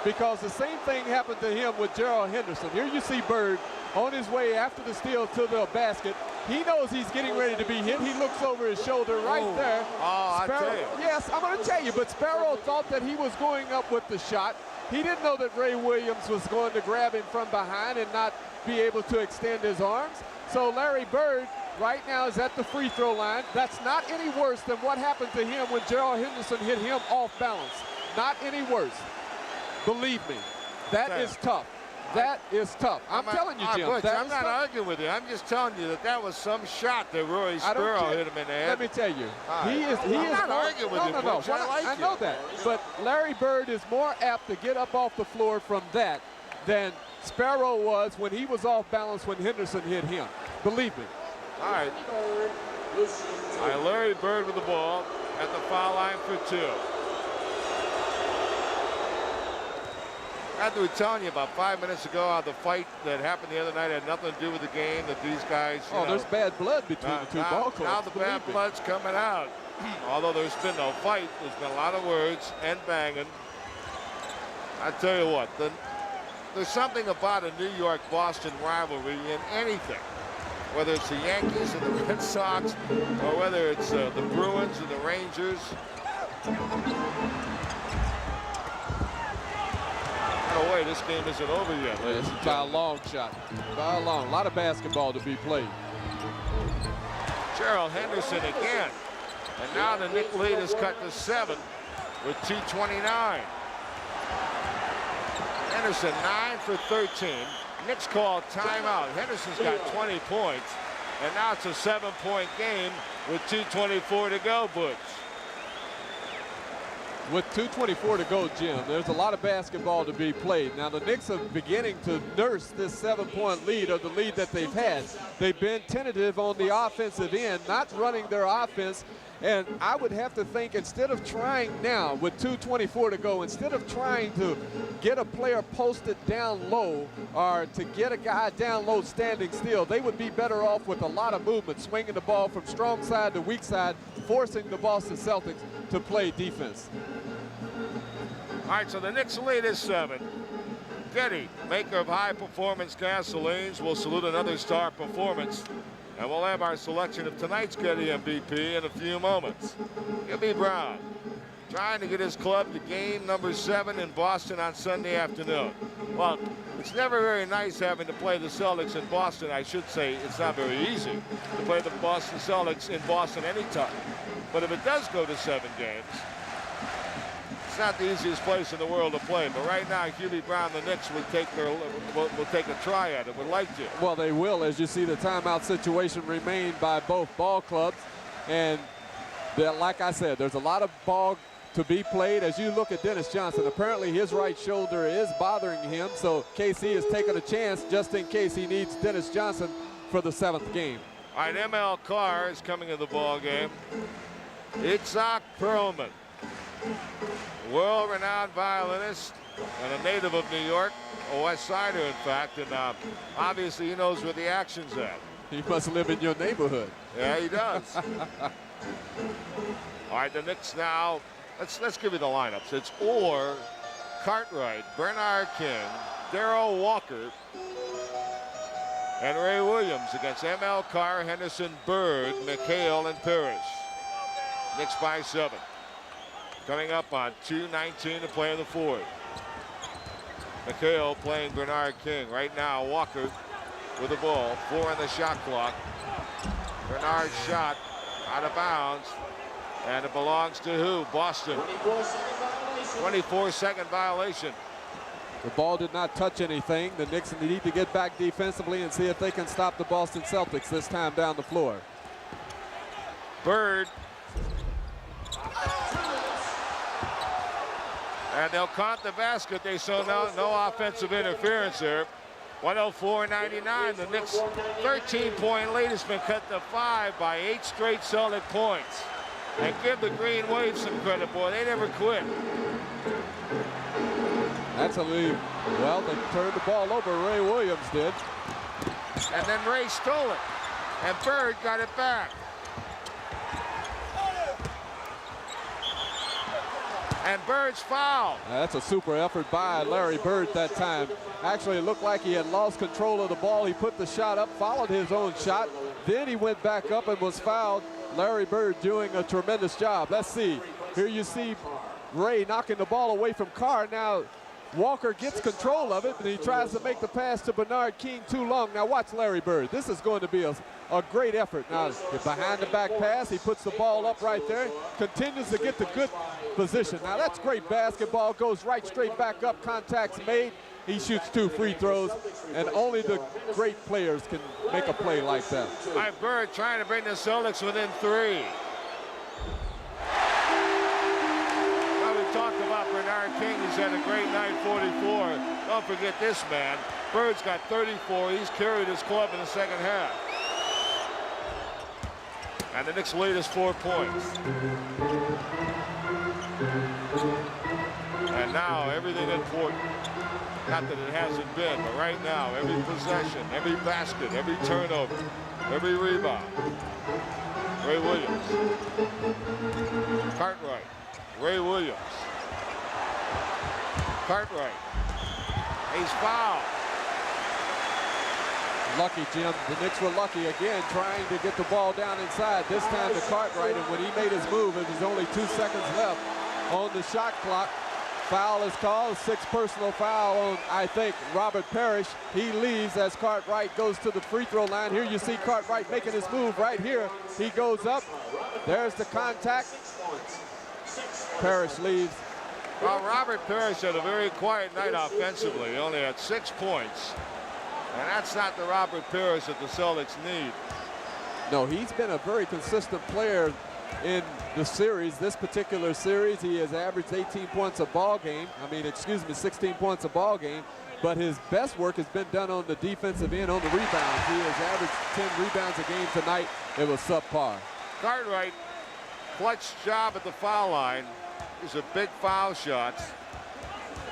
Because the same thing happened to him with Gerald Henderson. Here you see Bird on his way after the steal to the basket. He knows he's getting ready to be hit. He looks over his shoulder right there. Oh, I tell you. Yes, I'm going to tell you, but Sparrow thought that he was going up with the shot. He didn't know that Ray Williams was going to grab him from behind and not be able to extend his arms. So Larry Bird right now is at the free throw line. That's not any worse than what happened to him when Gerald Henderson hit him off balance. Not any worse. Believe me, that is tough. That is tough. I'm telling you, Jim. Butch, I'm not arguing with you. I'm just telling you that was some shot that Rory Sparrow hit him in the head. Let me tell you, I'm not arguing with you, Butch. I know that. But Larry Bird is more apt to get up off the floor from that than Sparrow was when he was off balance when Henderson hit him. Believe me. All right. Larry Bird with the ball at the foul line for 2. I was telling you about 5 minutes ago how the fight that happened the other night had nothing to do with the game, that these guys, there's bad blood between the two ball clubs. Now the bad blood's coming out. Although there's been no fight, there's been a lot of words and banging. I tell you what, there's something about a New York-Boston rivalry in anything. Whether it's the Yankees and the Red Sox, or whether it's the Bruins and the Rangers. No way, this game isn't over yet. It's by a long shot. By a long. A lot of basketball to be played. Gerald Henderson again. And now the Knick lead is cut to 7 with 2:29. Henderson 9 for 13. Knicks call timeout. Henderson's got 20 points. And now it's a 7-point game with 2:24 to go, Butch. With 2:24 to go, Jim, there's a lot of basketball to be played. Now, the Knicks are beginning to nurse this 7-point lead, or the lead that they've had. They've been tentative on the offensive end, not running their offense. And I would have to think, instead of trying now with 2:24 to go, instead of trying to get a player posted down low or to get a guy down low standing still, they would be better off with a lot of movement, swinging the ball from strong side to weak side, forcing the Boston Celtics to play defense. All right, so the Knicks lead is 7. Getty, maker of high-performance gasolines, will salute another star performance. And we'll have our selection of tonight's Getty MVP in a few moments. Hubie Brown trying to get his club to game number 7 in Boston on Sunday afternoon. Well, it's never very nice having to play the Celtics in Boston. I should say it's not very easy to play the Boston Celtics in Boston anytime. But if it does go to 7 games, it's not the easiest place in the world to play. But right now, Hubie Brown, the Knicks will take a try at it, would like to. Well, they will, as you see the timeout situation remained by both ball clubs. And like I said, there's a lot of ball to be played. As you look at Dennis Johnson, apparently his right shoulder is bothering him. So KC has taken a chance just in case he needs Dennis Johnson for the 7th game. All right, ML Carr is coming in the ball game. Itzhak Perlman, world-renowned violinist and a native of New York, a West Sider, in fact, and obviously he knows where the action's at. He must live in your neighborhood. Yeah, he does. All right, the Knicks now. Let's give you the lineups. It's Orr, Cartwright, Bernard King, Darrell Walker, and Ray Williams against ML Carr, Henderson, Bird, McHale, and Parrish. Knicks by 7. Coming up on 2:19 to play in the 4th. McHale playing Bernard King. Right now, Walker with the ball. 4 on the shot clock. Bernard's shot out of bounds. And it belongs to who? Boston. 24-second violation. The ball did not touch anything. The Knicks need to get back defensively and see if they can stop the Boston Celtics this time down the floor. Bird. And they'll count the basket. They show no offensive interference there. 104-99. The Knicks' 13-point lead has been cut to 5 by 8 straight Celtic points. And give the Green Wave some credit, boy. They never quit. That's a lead. Well, they turned the ball over. Ray Williams did. And then Ray stole it. And Bird got it back. And Bird's foul. That's a super effort by Larry Bird that time. Actually, it looked like he had lost control of the ball. He put the shot up, followed his own shot. Then he went back up and was fouled. Larry Bird doing a tremendous job. Let's see. Here you see Ray knocking the ball away from Carr. Now Walker gets control of it, and he tries to make the pass to Bernard King too long. Now watch Larry Bird. This is going to be a great effort. Now behind the back pass, he puts the ball up right there, continues to get the good position. Now that's great basketball, goes right straight back up, contact's made. He shoots 2 free throws, and only the great players can make a play like that. All right, Bird trying to bring the Celtics within 3. Well, we talked about Bernard King. He's had a great night, 44. Don't forget this man. Bird's got 34. He's carried his club in the second half. And the Knicks lead is 4 points. And now everything important. Not that it hasn't been, but right now, every possession, every basket, every turnover, every rebound. Ray Williams. Cartwright. Ray Williams. Cartwright. He's fouled. Lucky, Jim. The Knicks were lucky again, trying to get the ball down inside. This time to Cartwright, and when he made his move, it was only 2 seconds left on the shot clock. Foul is called, 6th personal foul on, I think, Robert Parrish. He leaves as Cartwright goes to the free throw line. Here you see Cartwright making his move right here. He goes up. There's the contact. Parrish leaves. Well, Robert Parrish had a very quiet night offensively. He only had 6 points. And that's not the Robert Parrish that the Celtics need. No, he's been a very consistent player in the series, this particular series, he has averaged 18 points a ball game. 16 points a ball game. But his best work has been done on the defensive end, on the rebounds. He has averaged 10 rebounds a game tonight. It was subpar. Cartwright, clutch job at the foul line. These are big foul shots.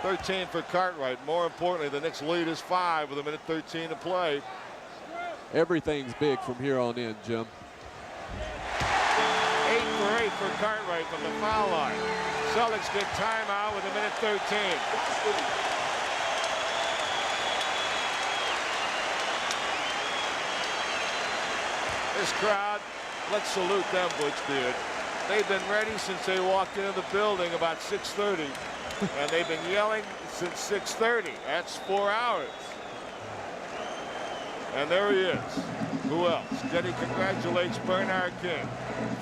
13 for Cartwright. More importantly, the Knicks lead is 5 with 1:13 to play. Everything's big from here on in, Jim. 8 for 8 for Cartwright from the foul line. Celtics get timeout with 1:13. This crowd, let's salute them, Butch Beard. They've been ready since they walked into the building about 6:30, and they've been yelling since 6:30. That's 4 hours. And there he is. Who else? Getty congratulates Bernard King.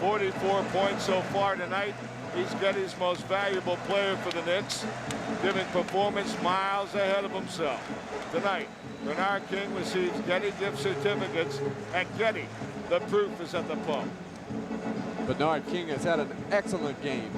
44 points so far tonight. He's Getty's most valuable player for the Knicks, giving performance miles ahead of himself. Tonight, Bernard King receives Getty gift certificates at Getty. The proof is at the pump. Bernard King has had an excellent game.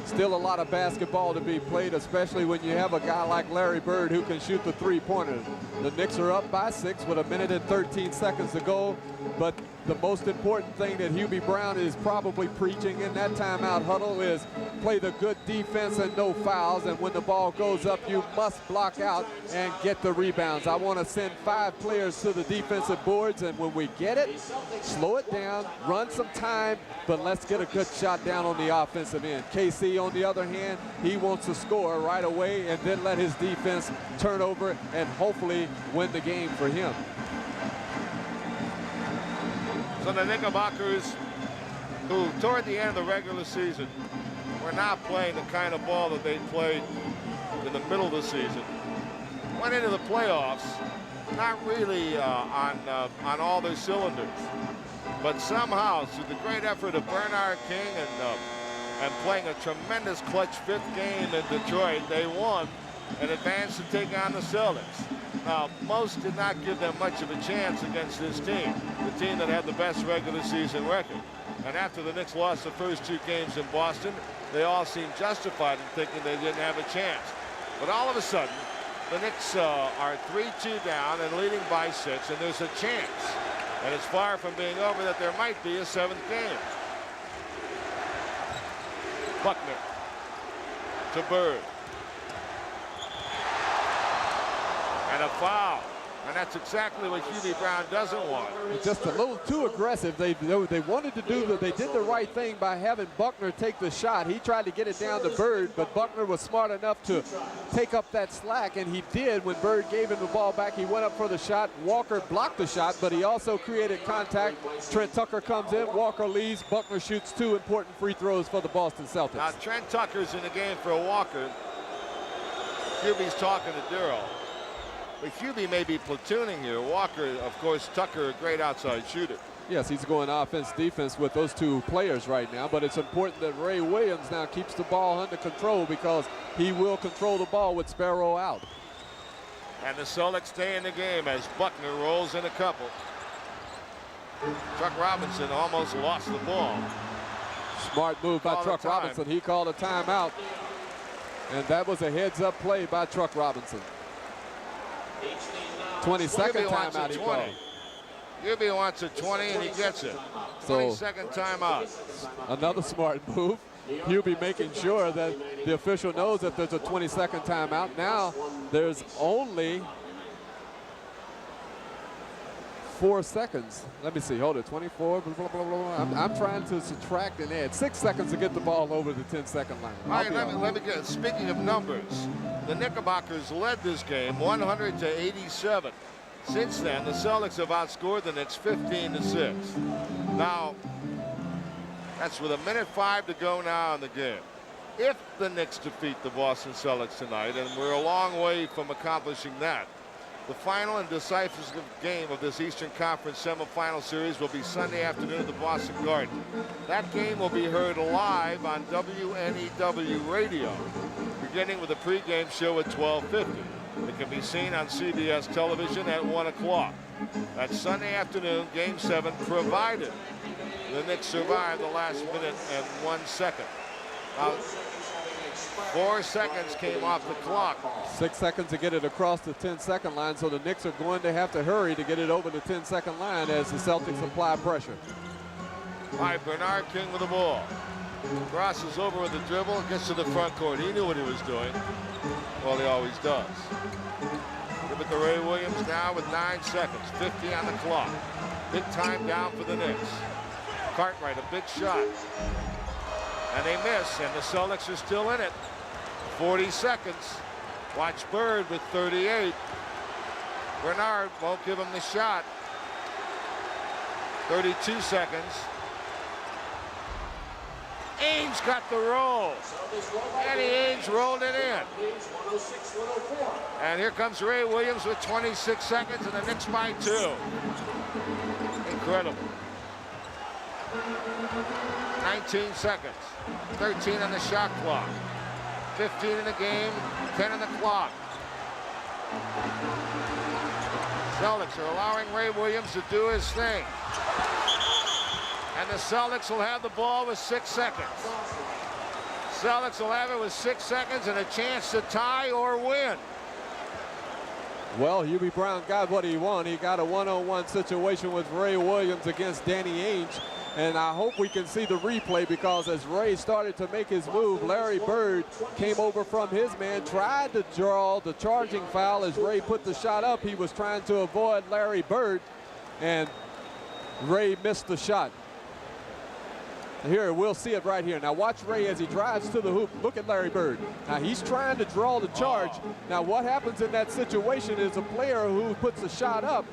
Still a lot of basketball to be played, especially when you have a guy like Larry Bird who can shoot the three-pointer. The Knicks are up by 6 with 1:13 to go. But the most important thing that Hubie Brown is probably preaching in that timeout huddle is play the good defense and no fouls. And when the ball goes up, you must block out and get the rebounds. I want to send 5 players to the defensive boards, and when we get it, slow it down, run some time, but let's get a good shot down on the offensive end. KC, on the other hand, he wants to score right away and then let his defense turn over and hopefully win the game for him. So the Knickerbockers, who toward the end of the regular season were not playing the kind of ball that they played in the middle of the season, went into the playoffs not really on all their cylinders. But somehow, through the great effort of Bernard King and playing a tremendous clutch 5th game in Detroit, they won and advanced to take on the Celtics. Now, most did not give them much of a chance against this team, the team that had the best regular season record. And after the Knicks lost the first 2 games in Boston, they all seemed justified in thinking they didn't have a chance. But all of a sudden, the Knicks are 3-2 down and leading by 6, and there's a chance. And it's far from being over that there might be a 7th game. Buckner to Bird. And a foul. And that's exactly what Hubie Brown doesn't want. Just a little too aggressive. They wanted to do that. They did the right thing by having Buckner take the shot. He tried to get it down to Bird, but Buckner was smart enough to take up that slack, and he did. When Bird gave him the ball back, he went up for the shot. Walker blocked the shot, but he also created contact. Trent Tucker comes in, Walker leaves. Buckner shoots 2 important free throws for the Boston Celtics. Now, Trent Tucker's in the game for Walker. Hubie's talking to Durrell. But Hubie may be platooning here. Walker, of course, Tucker, a great outside shooter. Yes, he's going offense, defense with those 2 players right now, but it's important that Ray Williams now keeps the ball under control because he will control the ball with Sparrow out. And the Celtics stay in the game as Buckner rolls in a couple. Chuck Robinson almost lost the ball. Smart move by Chuck Robinson. He called a timeout, and that was a heads-up play by Chuck Robinson. 22nd timeout he called. Hubie wants a 20 and he gets it. 22nd timeout. Another smart move. Hubie making sure that the official knows that there's a 22nd timeout. Now there's only 4 seconds. Let me see. Hold it. 24. Blah, blah, blah, blah. I'm trying to subtract and add 6 seconds to get the ball over the 10-second line. All right, let me get. Speaking of numbers, the Knickerbockers led this game 100-87. Since then, the Celtics have outscored the Knicks 15-6. Now, that's with 1:05 to go now in the game. If the Knicks defeat the Boston Celtics tonight, and we're a long way from accomplishing that, the final and decisive game of this Eastern Conference semifinal series will be Sunday afternoon at the Boston Garden. That game will be heard live on WNEW radio, beginning with a pregame show at 12:50. It can be seen on CBS television at 1 o'clock. That Sunday afternoon, Game 7, provided the Knicks survived the last minute and 1 second. 4 seconds came off the clock. 6 seconds to get it across the 10-second line, so the Knicks are going to have to hurry to get it over the 10-second line as the Celtics apply pressure. All right, Bernard King with the ball. Crosses over with the dribble, gets to the front court. He knew what he was doing. Well, he always does. Give it to Ray Williams now with 9 seconds, 50 on the clock. Big time down for the Knicks. Cartwright, a big shot. And they miss, and the Celtics are still in it. 40 seconds. Watch Bird with 38. Bernard won't give him the shot. 32 seconds. Ainge got the roll. Danny Ainge rolled it in. And here comes Ray Williams with 26 seconds, and the Knicks by 2. Incredible. 19 seconds. 13 on the shot clock. 15 in the game, 10 on the clock. Celtics are allowing Ray Williams to do his thing. And the Celtics will have the ball with 6 seconds. Celtics will have it with 6 seconds and a chance to tie or win. Well, Hubie Brown got what he wanted. He got a one-on-one situation with Ray Williams against Danny Ainge. And I hope we can see the replay, because as Ray started to make his move, Larry Bird came over from his man, tried to draw the charging foul. As Ray put the shot up, he was trying to avoid Larry Bird, and Ray missed the shot. Here, we'll see it right here. Now watch Ray as he drives to the hoop. Look at Larry Bird. Now he's trying to draw the charge. Now what happens in that situation is a player who puts a shot up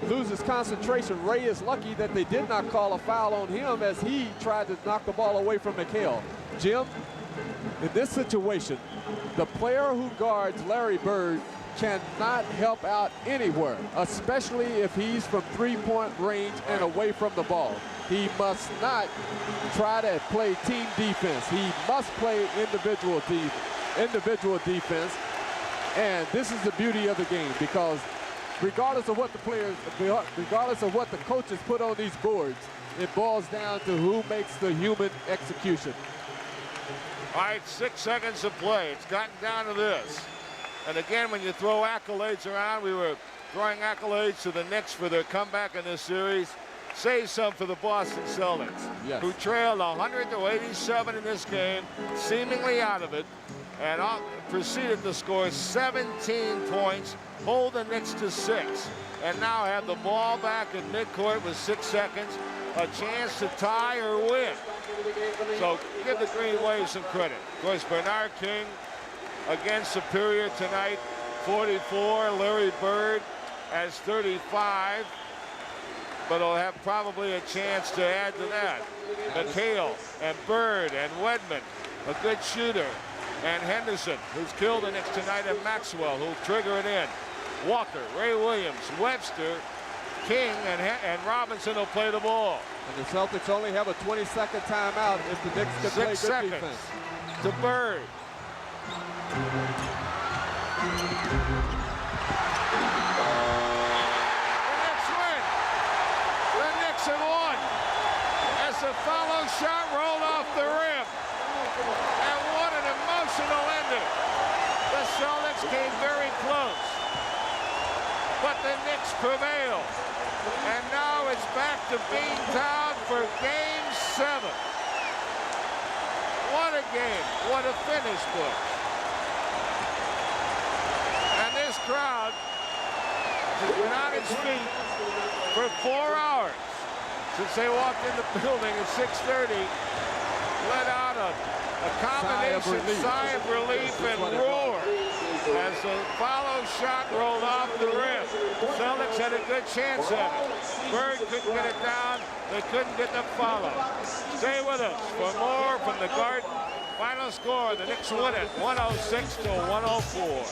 loses concentration. Ray is lucky that they did not call a foul on him as he tried to knock the ball away from McHale. Jim, in this situation, the player who guards Larry Bird cannot help out anywhere, especially if he's from three-point range and away from the ball. He must not try to play team defense. He must play individual defense. And this is the beauty of the game, because regardless of what the players, regardless of what the coaches put on these boards, it boils down to who makes the human execution. All right, 6 seconds to play. It's gotten down to this. And again, when you throw accolades around, we were throwing accolades to the Knicks for their comeback in this series. Save some for the Boston Celtics, yes, who trailed 100-87 in this game, seemingly out of it, and proceeded to score 17 points, hold the Knicks to 6, and now have the ball back in midcourt with 6 seconds, a chance to tie or win. So give the Green Wave some credit. Of course, Bernard King, again superior tonight, 44. Larry Bird has 35. But he'll have probably a chance to add to that. McHale and Bird and Wedman, a good shooter. And Henderson, who's killed the Knicks tonight, and Maxwell, who'll trigger it in. Walker, Ray Williams, Webster, King, and Robinson will play the ball. And the Celtics only have a 20-second timeout if the Knicks can play good 6 seconds defense. to Bird. A follow shot rolled off the rim. And what an emotional ending. The Celtics came very close. But the Knicks prevailed. And now it's back to Beantown for Game 7. What a game. What a finish, Bush. And this crowd has been on its feet for 4 hours. Since they walked in the building at 6:30, let out a combination sigh of relief and roar as the follow shot rolled off the rim. Celtics had a good chance at it. Bird couldn't get it down. They couldn't get the follow. Stay with us for more from the Garden. Final score, the Knicks win it 106-104.